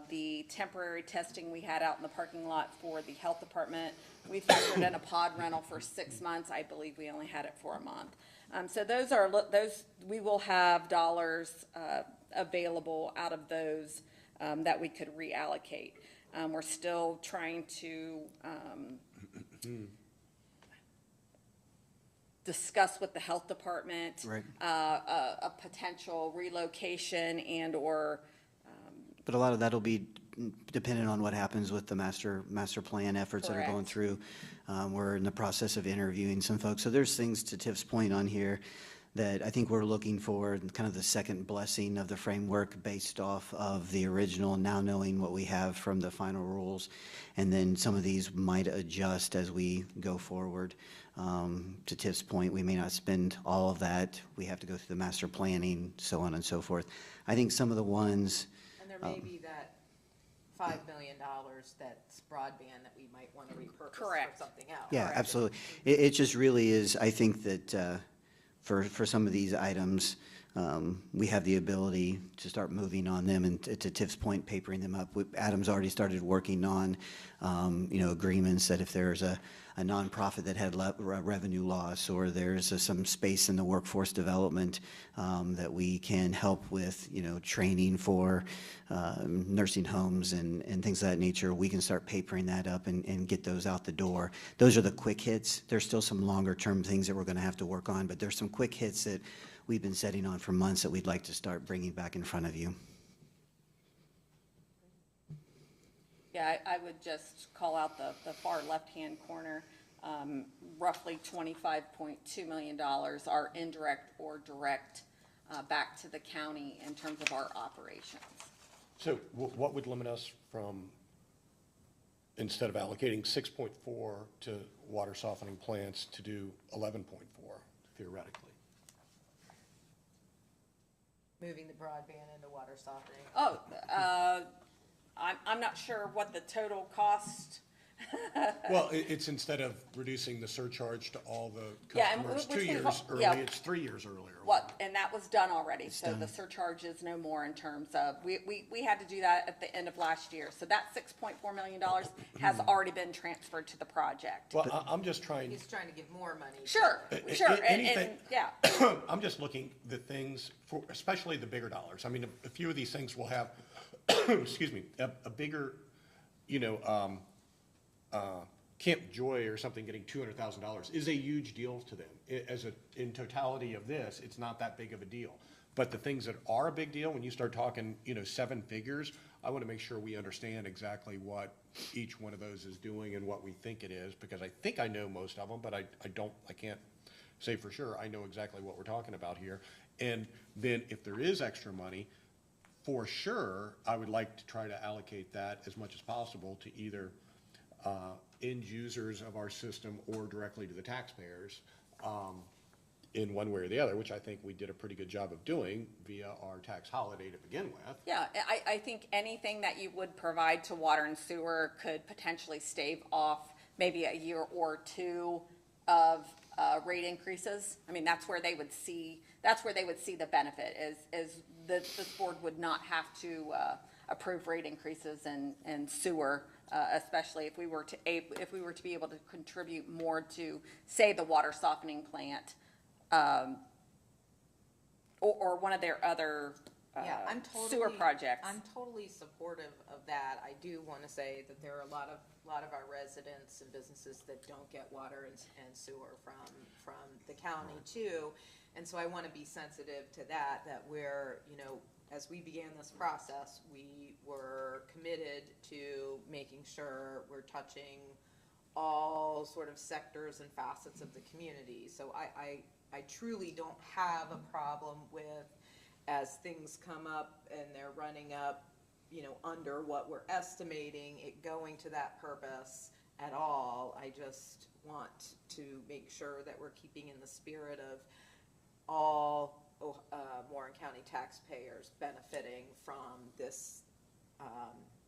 The temporary testing we had out in the parking lot for the health department, we factored in a pod rental for 6 months. I believe we only had it for a month. So those we will have dollars available out of those that we could reallocate. We're still trying to discuss with the health department Right. A potential relocation and/or But a lot of that'll be dependent on what happens with the master plan efforts that are going Correct. through. We're in the process of interviewing some folks. So there's things, to Tiff's point on here, that I think we're looking for, kind of the second blessing of the framework based off of the original, now knowing what we have from the final rules. And then some of these might adjust as we go forward. To Tiff's point, we may not spend all of that. We have to go through the master planning, so on and so forth. I think some of the ones, And there may be that $5 million that's broadband that we might want to repurpose for Correct. something else. yeah, absolutely. It just really is, I think that for some of these items, we have the ability to start moving on them, and to Tiff's point, papering them up. Adam's already started working on, agreements that if there's a nonprofit that had revenue loss, or there's some space in the workforce development, that we can help with, training for nursing homes and things of that nature, we can start papering that up and get those out the door. Those are the quick hits. There's still some longer-term things that we're going to have to work on, but there's some quick hits that we've been setting on for months that we'd like to start bringing back in front of you. Yeah, I would just call out the far left-hand corner, roughly $25.2 million are indirect or direct back to the county in terms of our operations. So what would limit us from, instead of allocating 6.4 to water softening plants, to do 11.4 theoretically? Moving the broadband into water softening. Oh, I'm not sure what the total cost. Well, it's instead of reducing the surcharge to all the Yeah, and customers which 2 we years call- early, yeah. it's 3 years earlier. What, and that was done already, so the surcharge is no more in terms of, we had to do that at the end of last year. So that $6.4 million has already been transferred to the project. Well, I'm just trying, He's trying to give more money. Sure, sure, and, anything- yeah. I'm just looking the things for, especially the bigger dollars. I mean, a few of these things will have, excuse me, a bigger, Camp Joy or something getting $200,000 is a huge deal to them. In totality of this, it's not that big of a deal. But the things that are a big deal, when you start talking, 7 figures, I want to make sure we understand exactly what each one of those is doing and what we think it is, because I think I know most of them, but I can't say for sure I know exactly what we're talking about here. And then if there is extra money, for sure, I would like to try to allocate that as much as possible to either end users of our system or directly to the taxpayers, in one way or the other, which I think we did a pretty good job of doing via our tax holiday to begin with. Yeah, I think anything that you would provide to water and sewer could potentially stave off maybe a year or two of rate increases. I mean, that's where they would see the benefit, is this board would not have to approve rate increases in sewer, especially if we were to be able to contribute more to, say, the water softening plant, or one of their other Yeah, sewer projects. I'm totally supportive of that. I do want to say that there are a lot of our residents and businesses that don't get water and sewer from the county too. And so I want to be sensitive to that we're, as we began this process, we were committed to making sure we're touching all sort of sectors and facets of the community. So I truly don't have a problem with, as things come up and they're running up, you know, under what we're estimating, it going to that purpose at all. I just want to make sure that we're keeping in the spirit of all Warren County taxpayers benefiting from this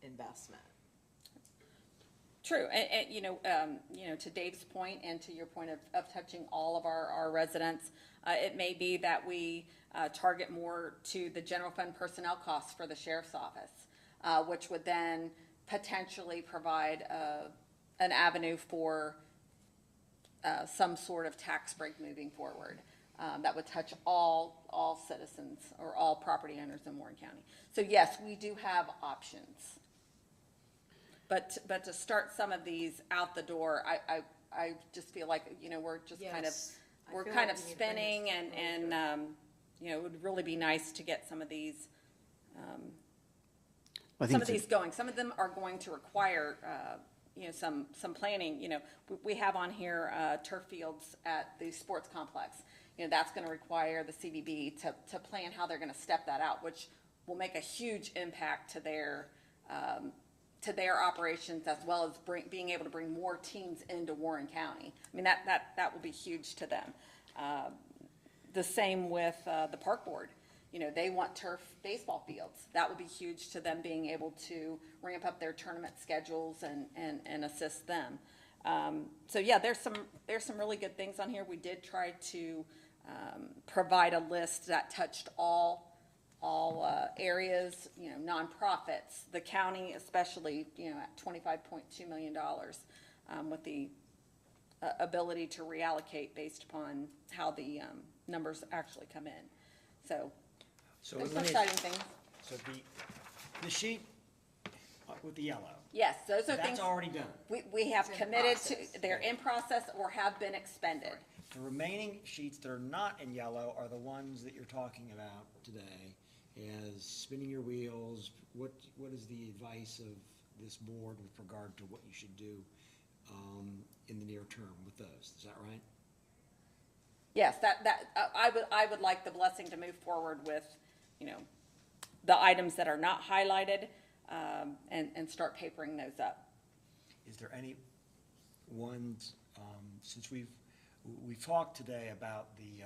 investment. True, and you know, to Dave's point and to your point of touching all of our residents, it may be that we target more to the general fund personnel costs for the sheriff's office, which would then potentially provide an avenue for some sort of tax break moving forward. That would touch all citizens or all property owners in Warren County. So yes, we do have options. But to start some of these out the door, I just feel like, you know, we're just kind of, Yes. I we're feel kind like of we need to bring this spinning and you know, it would really be nice to get some of these, I think some of it's a- these going. Some of them are going to require, you know, some planning. You know, we have on here turf fields at the sports complex. You know, that's going to require the CVB to plan how they're going to step that out, which will make a huge impact to their operations, as well as being able to bring more teams into Warren County. I mean, that will be huge to them. The same with the park board. You know, they want turf baseball fields. That would be huge to them, being able to ramp up their tournament schedules and assist them. So yeah, there's some really good things on here. We did try to provide a list that touched all areas, you know, nonprofits, the county especially, you know, at $25.2 million, with the ability to reallocate based upon how the numbers actually come in. So there's some let me- exciting things. So the sheet with the yellow, Yes, those are things that's already done. we have It's in committed to, process. they're in process or have been expended. The remaining sheets that are not in yellow are the ones that you're talking about today, as spinning your wheels. What is the advice of this board with regard to what you should do in the near term with those? Is that right? Yes, I would like the blessing to move forward with, you know, the items that are not highlighted, and start papering those up. Is there any ones, since we've talked today about the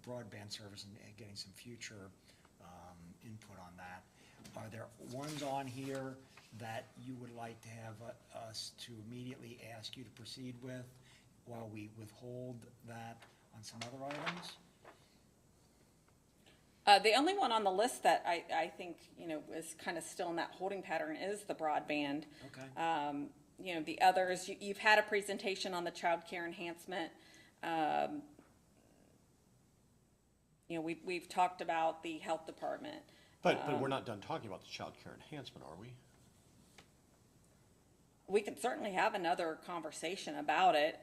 broadband service and getting some future input on that, are there ones on here that you would like to have us to immediately ask you to proceed with while we withhold that on some other items? The only one on the list that I think, you know, is kind of still in that holding pattern is the broadband. Okay. You know, the others, you've had a presentation on the child care enhancement. You know, we've talked about the health department. But we're not done talking about the child care enhancement, are we? We can certainly have another conversation about it.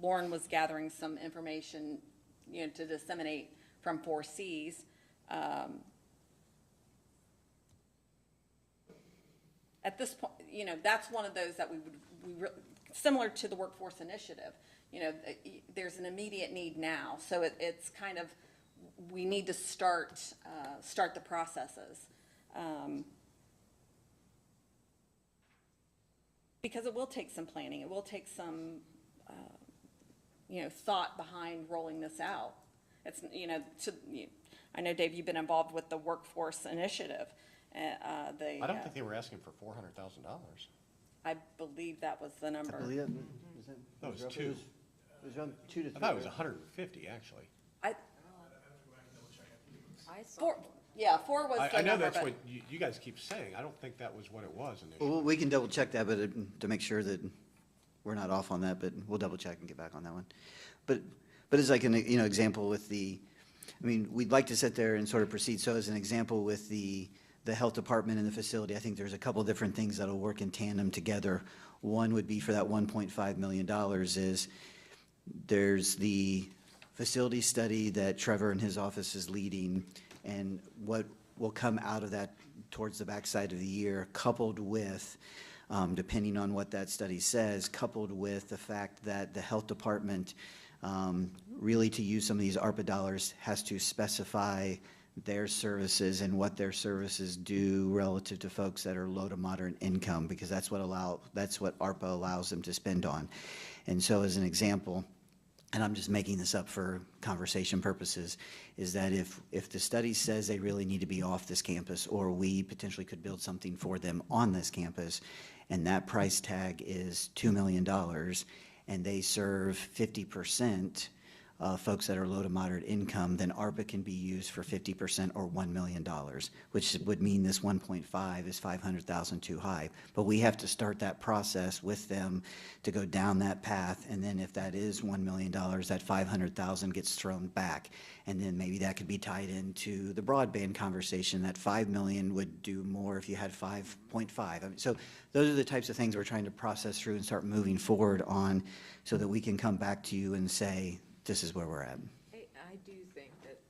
Lauren was gathering some information, you know, to disseminate from 4Cs. At this point, you know, that's one of those that similar to the workforce initiative. You know, there's an immediate need now, so it's kind of, we need to start the processes. Because it will take some planning, it will take some, you know, thought behind rolling this out. It's, you know, I know, Dave, you've been involved with the workforce initiative. I don't think they were asking for $400,000. I believe that was the number. I believe that, That was two. It was around 2 to 3. I thought it was 150, actually. Four was the number. I know that's but- what you guys keep saying. I don't think that was what it was initially. Well, we can double check that, but to make sure that we're not off on that, but we'll double check and get back on that one. But as like an, you know, example with I mean, we'd like to sit there and sort of proceed. So as an example with the health department and the facility, I think there's a couple different things that'll work in tandem together. One would be for that $1.5 million is there's the facility study that Trevor and his office is leading, and what will come out of that towards the backside of the year, coupled with depending on what that study says, coupled with the fact that the health department, really to use some of these ARPA dollars, has to specify their services and what their services do relative to folks that are low to moderate income, because that's what ARPA allows them to spend on. And so as an example, and I'm just making this up for conversation purposes, is that if the study says they really need to be off this campus, or we potentially could build something for them on this campus, and that price tag is $2 million, and they serve 50% folks that are low to moderate income, then ARPA can be used for 50% or $1 million, which would mean this 1.5 is 500,000 too high. But we have to start that process with them to go down that path, and then if that is $1 million, that 500,000 gets thrown back. And then maybe that could be tied into the broadband conversation, that 5 million would do more if you had 5.5. I mean, so those are the types of things we're trying to process through and start moving forward on, so that we can come back to you and say, this is where we're at. I do think that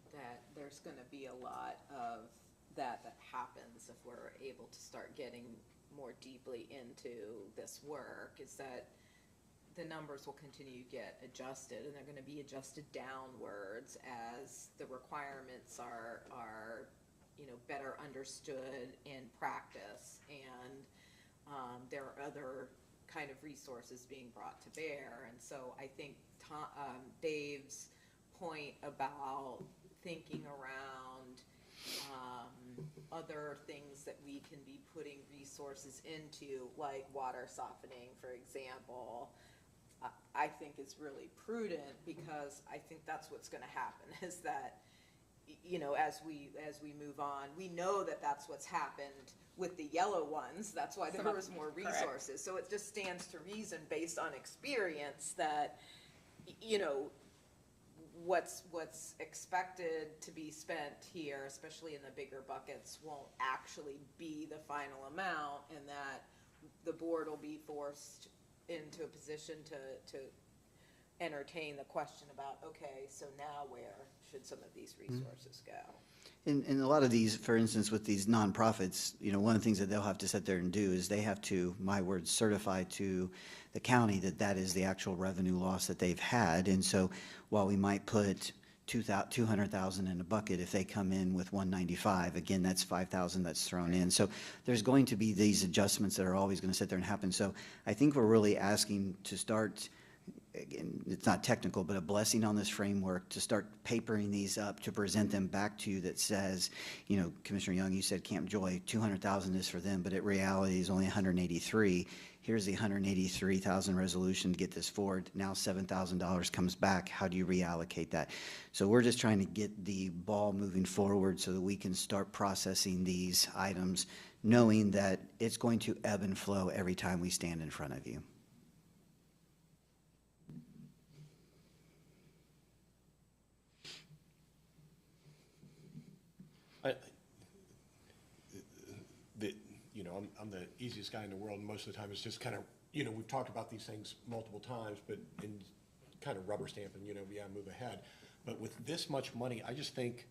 there's going to be a lot of that happens if we're able to start getting more deeply into this work, is that the numbers will continue to get adjusted, and they're going to be adjusted downwards as the requirements are better understood in practice, and there are other kind of resources being brought to bear. And so I think Dave's point about thinking around other things that we can be putting resources into, like water softening, for example, I think is really prudent, because I think that's what's going to happen, is that, as we move on, we know that that's what's happened with the yellow ones. That's why there was more resources. So it just stands to reason, based on experience, that what's expected to be spent here, especially in the bigger buckets, won't actually be the final amount, and that the board will be forced into a position to entertain the question about, okay, so now where should some of these resources go? In a lot of these, for instance, with these nonprofits, one of the things that they'll have to sit there and do is they have to, my words, certify to the county that that is the actual revenue loss that they've had. And so while we might put 200,000 in a bucket, if they come in with 195, again, that's 5,000 that's thrown in. So there's going to be these adjustments that are always going to sit there and happen. So I think we're really asking to start, again, it's not technical, but a blessing on this framework to start papering these up, to present them back to you, that says, Commissioner Young, you said Camp Joy, 200,000 is for them, but in reality is only 183. Here's the 183,000 resolution to get this forward. Now $7,000 comes back. How do you reallocate that? So we're just trying to get the ball moving forward so that we can start processing these items, knowing that it's going to ebb and flow every time we stand in front of you. I'm the easiest guy in the world, and most of the time it's just kind of, we've talked about these things multiple times, but in kind of rubber stamping, move ahead. But with this much money, I just think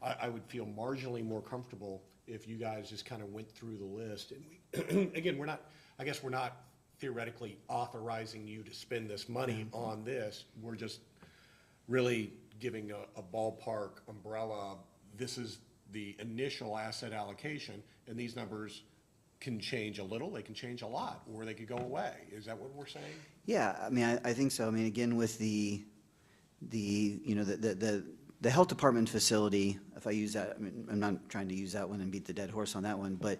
I would feel marginally more comfortable if you guys just kind of went through the list. And we, again, we're not theoretically authorizing you to spend this money on this. We're just really giving a ballpark umbrella. This is the initial asset allocation, and these numbers can change a little, they can change a lot, or they could go away. Is that what we're saying? Yeah, I think so. Again, with the health department facility, if I use that, I'm not trying to use that one and beat the dead horse on that one, but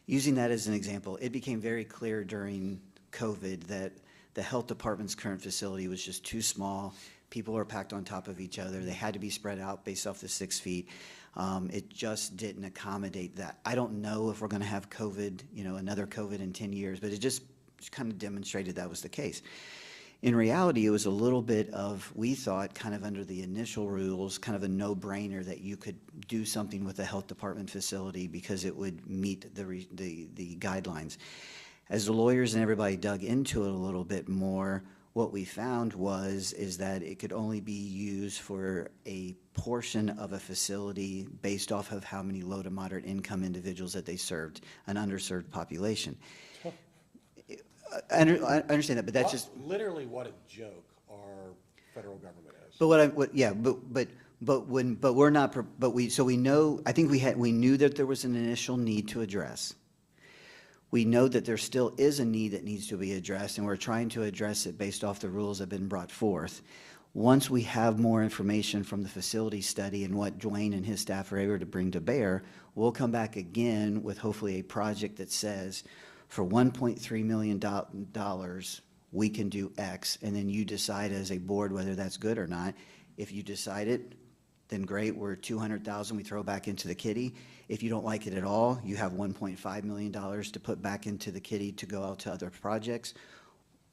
using that as an example, it became very clear during COVID that the health department's current facility was just too small. People are packed on top of each other. They had to be spread out based off the 6 feet. It just didn't accommodate that. I don't know if we're going to have COVID, another COVID in 10 years, but it just kind of demonstrated that was the case. In reality, it was a little bit of, we thought, kind of under the initial rules, kind of a no-brainer that you could do something with the health department facility because it would meet the guidelines. As the lawyers and everybody dug into it a little bit more, what we found is that it could only be used for a portion of a facility based off of how many low to moderate income individuals that they served, an underserved population. I understand that, but that's just, Literally what a joke our federal government is. but but we're not, but we know, I think we knew that there was an initial need to address. We know that there still is a need that needs to be addressed, and we're trying to address it based off the rules that have been brought forth. Once we have more information from the facility study and what Dwayne and his staff are able to bring to bear, we'll come back again with hopefully a project that says, for $1.3 million, we can do X, and then you decide as a board whether that's good or not. If you decide it, then great, we're 200,000, we throw back into the kitty. If you don't like it at all, you have $1.5 million to put back into the kitty to go out to other projects,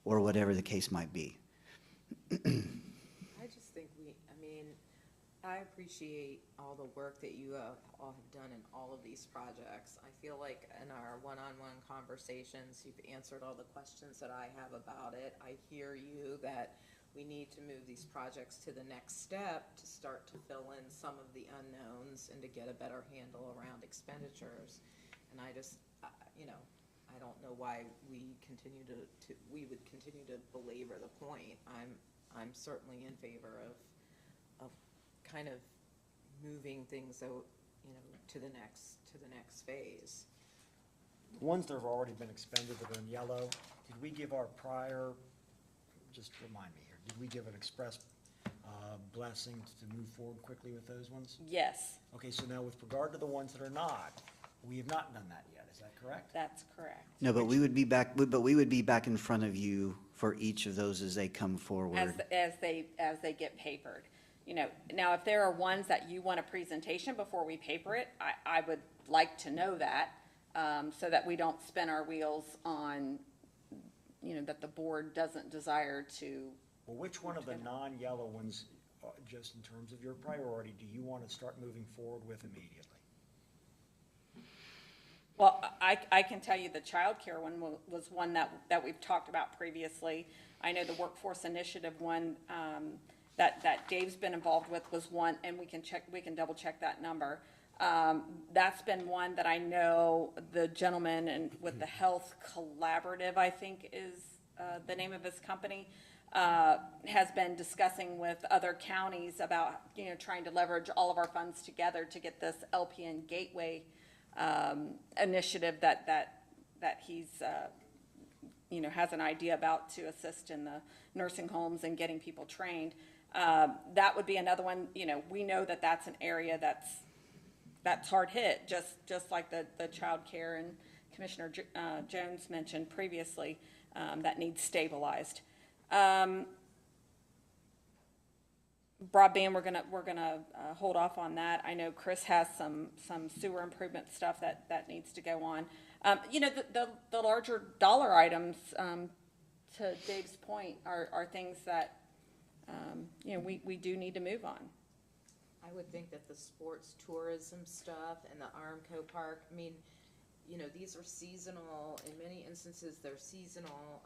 or whatever the case might be. I just think I appreciate all the work that you all have done in all of these projects. I feel like in our one-on-one conversations, you've answered all the questions that I have about it. I hear you that we need to move these projects to the next step to start to fill in some of the unknowns and to get a better handle around expenditures. And I just, I don't know why we would continue to belabor the point. I'm certainly in favor of kind of moving things out, to the next phase. The ones that have already been expended that are in yellow, did we give our prior, just remind me here, did we give an express blessing to move forward quickly with those ones? Yes, Okay, so now with regard to the ones that are not, we have not done that yet, is that correct? that's correct. No, but we would be back in front of you for each of those as they come forward. As they get papered. Now if there are ones that you want a presentation before we paper it, I would like to know that, so that we don't spin our wheels on, that the board doesn't desire to. Well, which one of the non-yellow ones, just in terms of your priority, do you want to start moving forward with immediately? Well, I can tell you the childcare one was one that we've talked about previously. I know the workforce initiative one, that Dave's been involved with was one, and we can double check that number. That's been one that I know the gentleman and with the Health Collaborative, I think is the name of his company, has been discussing with other counties about, trying to leverage all of our funds together to get this LPN Gateway initiative that he's, has an idea about to assist in the nursing homes and getting people trained. That would be another one. We know that that's an area that's hard hit, just like the child care and Commissioner Jones mentioned previously, that needs stabilized. Broadband, we're gonna hold off on that. I know Chris has some sewer improvement stuff that needs to go on. The larger dollar items, to Dave's point, are things that, we do need to move on. I would think that the sports tourism stuff and the Armco Park, these are seasonal, in many instances, they're seasonal.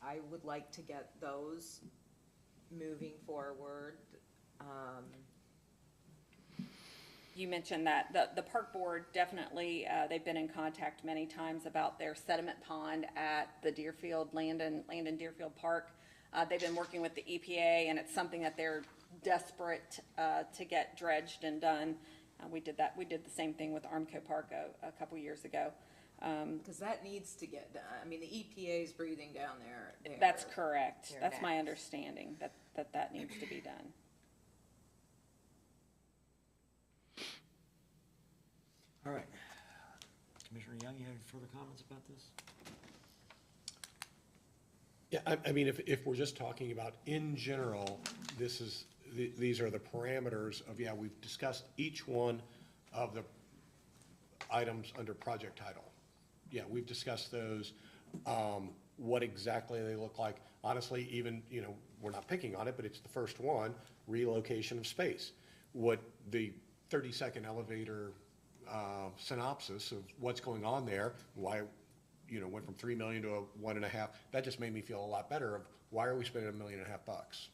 I would like to get those moving forward. You mentioned that the park board definitely, they've been in contact many times about their sediment pond at the Deerfield, Landon Deerfield Park. They've been working with the EPA, and it's something that they're desperate to get dredged and done. We did the same thing with Armco Park a couple years ago. Because that needs to get done. The EPA is breathing down there. That's correct. That's my understanding, that needs to be done. All right. Commissioner Young, you have any further comments about this? Yeah, if we're just talking about in general, these are the parameters of, we've discussed each one of the items under project title. Yeah, we've discussed those, what exactly they look like. Honestly, even, we're not picking on it, but it's the first one, relocation of space. What the 30-second elevator synopsis of what's going on there, why, went from 3 million to 1.5, that just made me feel a lot better of why are we spending $1.5 million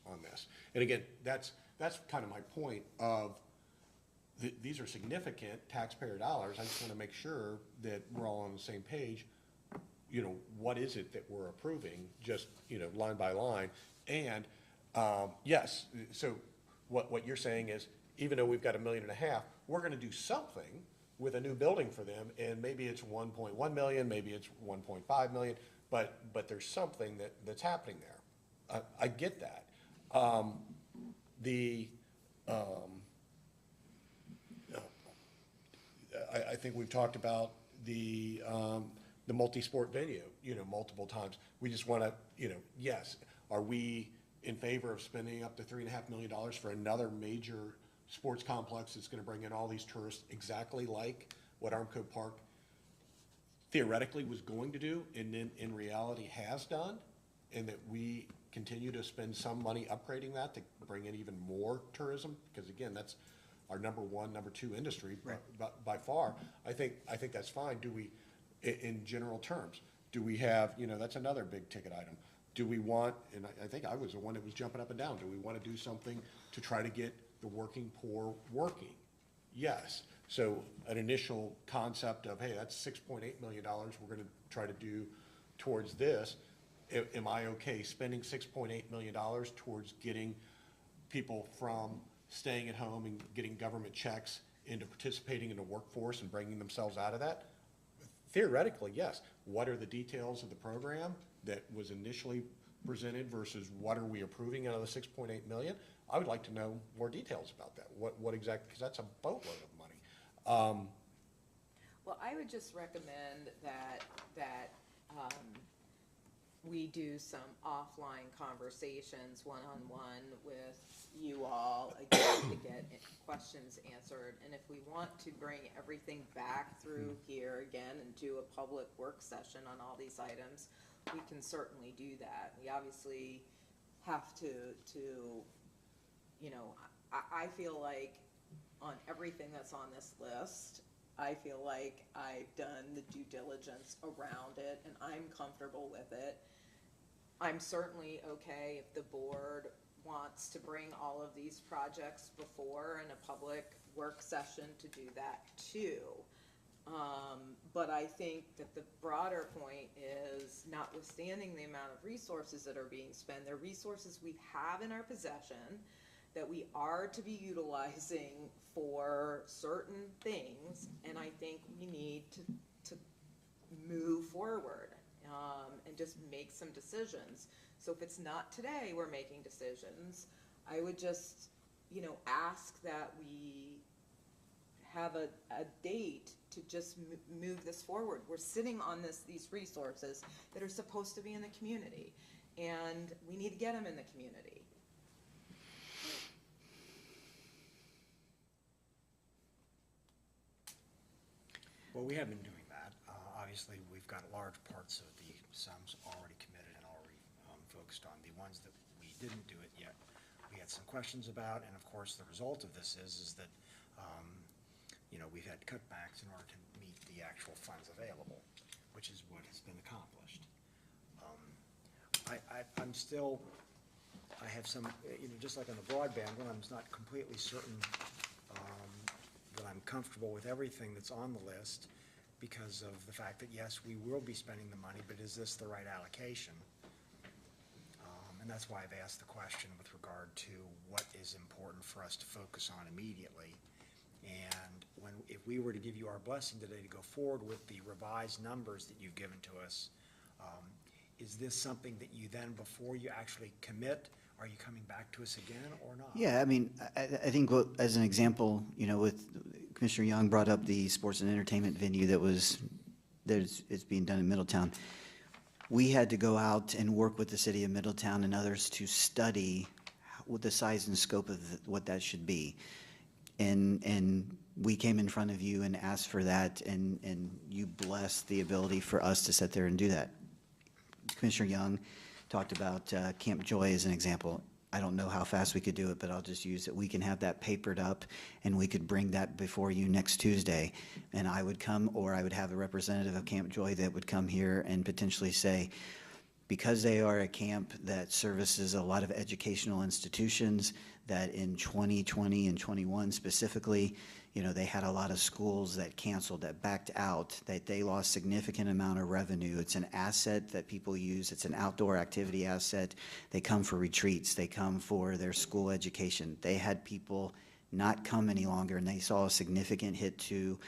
on this? And again, that's kind of my point of, these are significant taxpayer dollars. I just want to make sure that we're all on the same page. you know, what is it that we're approving, just, you know, line by line? And, yes, so what you're saying is, even though we've got $1.5 million, we're gonna do something with a new building for them, and maybe it's 1.1 million, maybe it's 1.5 million, but there's something that's happening there. I get that. I think we've talked about the multi-sport venue, you know, multiple times. We just wanna, you know, yes, are we in favor of spending up to $3.5 million for another major sports complex that's gonna bring in all these tourists, exactly like what Armco Park theoretically was going to do, and then in reality has done, and that we continue to spend some money upgrading that to bring in even more tourism, because again, that's our number one, number two industry by far. I think that's fine. Do we, in general terms, do we have, you know, that's another big ticket item. Do we want, and I think I was the one that was jumping up and down, do we want to do something to try to get the working poor working? Yes. So an initial concept of, hey, that's $6.8 million we're going to try to do towards this. Am I okay spending $6.8 million towards getting people from staying at home and getting government checks into participating in the workforce and bringing themselves out of that? Theoretically, yes. What are the details of the program that was initially presented versus what are we approving out of the $6.8 million? I would like to know more details about that. What exactly, because that's a boatload of money. Well, I would just recommend that we do some offline conversations, one-on-one with you all, again, to get questions answered. And if we want to bring everything back through here again and do a public work session on all these items, we can certainly do that. We obviously have to, you know, I feel like on everything that's on this list, I feel like I've done the due diligence around it and I'm comfortable with it. I'm certainly okay if the board wants to bring all of these projects before in a public work session to do that too. But I think that the broader point is, notwithstanding the amount of resources that are being spent, they're resources we have in our possession that we are to be utilizing for certain things, and I think we need to move forward and just make some decisions. So if it's not today we're making decisions, I would just, you know, ask that we have a date to just move this forward. We're sitting on these resources that are supposed to be in the community, and we need to get them in the community. Well, we have been doing that. Obviously, we've got large parts of the sums already committed and already focused on. The ones that we didn't do it yet, we had some questions about, and of course, the result of this is that, you know, we've had cutbacks in order to meet the actual funds available, which is what has been accomplished. I'm still, I have some, you know, just like on the broadband one, I'm not completely certain that I'm comfortable with everything that's on the list because of the fact that, yes, we will be spending the money, but is this the right allocation? And that's why I've asked the question with regard to what is important for us to focus on immediately. And if we were to give you our blessing today to go forward with the revised numbers that you've given to us, is this something that you then, before you actually commit, are you coming back to us again or not? Yeah, I mean, I think as an example, you know, with Commissioner Young brought up the sports and entertainment venue it's being done in Middletown. We had to go out and work with the city of Middletown and others to study what the size and scope of what that should be. And we came in front of you and asked for that, and you blessed the ability for us to sit there and do that. Commissioner Young talked about Camp Joy as an example. I don't know how fast we could do it, but I'll just use it. We can have that papered up, and we could bring that before you next Tuesday. And I would come, or I would have a representative of Camp Joy that would come here and potentially say, because they are a camp that services a lot of educational institutions, that in 2020 and 21 specifically, You know, they had a lot of schools that canceled, that backed out, that they lost significant amount of revenue. It's an asset that people use. It's an outdoor activity asset. They come for retreats. They come for their school education. They had people not come any longer, and they saw a significant hit to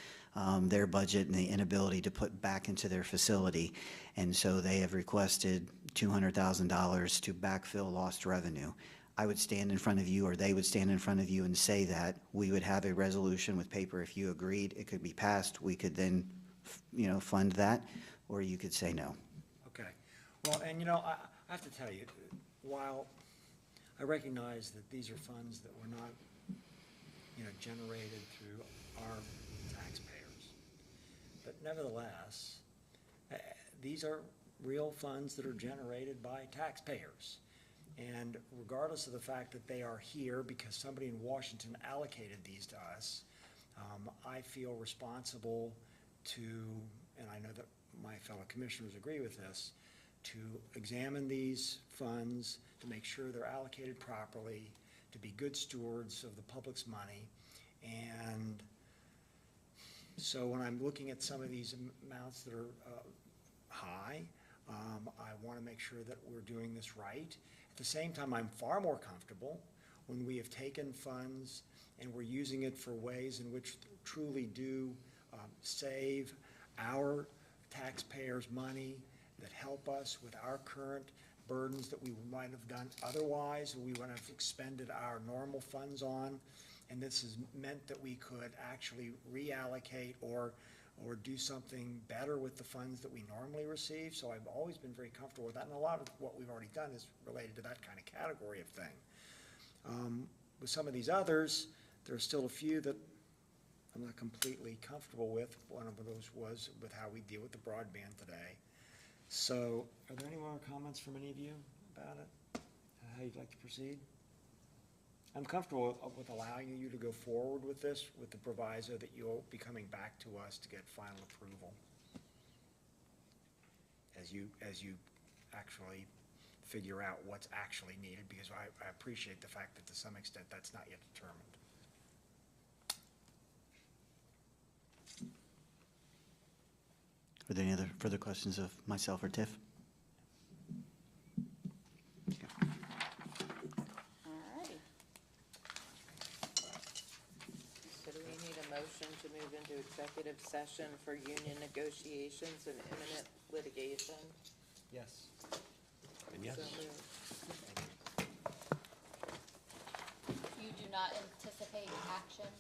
their budget and the inability to put back into their facility. And so they have requested $200,000 to backfill lost revenue. I would stand in front of you, or they would stand in front of you and say that. We would have a resolution with paper. If you agreed, it could be passed. We could then, you know, fund that, or you could say no. Okay. Well, and you know, I have to tell you, while I recognize that these are funds that were not, you know, generated through our taxpayers, but nevertheless, these are real funds that are generated by taxpayers. And regardless of the fact that they are here because somebody in Washington allocated these to us, I feel responsible to, and I know that my fellow commissioners agree with this, to examine these funds, to make sure they're allocated properly, to be good stewards of the public's money. And so when I'm looking at some of these amounts that are high, I want to make sure that we're doing this right. At the same time, I'm far more comfortable when we have taken funds and we're using it for ways in which truly do save our taxpayers' money, that help us with our current burdens that we might have done otherwise, we would have expended our normal funds on. And this has meant that we could actually reallocate or do something better with the funds that we normally receive. So I've always been very comfortable with that, and a lot of what we've already done is related to that kind of category of thing. With some of these others, there are still a few that I'm not completely comfortable with. One of those was with how we deal with the broadband today. So are there any more comments from any of you about it? How you'd like to proceed? I'm comfortable with allowing you to go forward with this, with the proviso that you'll be coming back to us to get final approval as you actually figure out what's actually needed, because I appreciate the fact that to some extent that's not yet determined. Are there any other further questions of myself or Tiff? Motion to move into executive session for union negotiations and imminent litigation. Yes. And yes. So moved. You do not anticipate action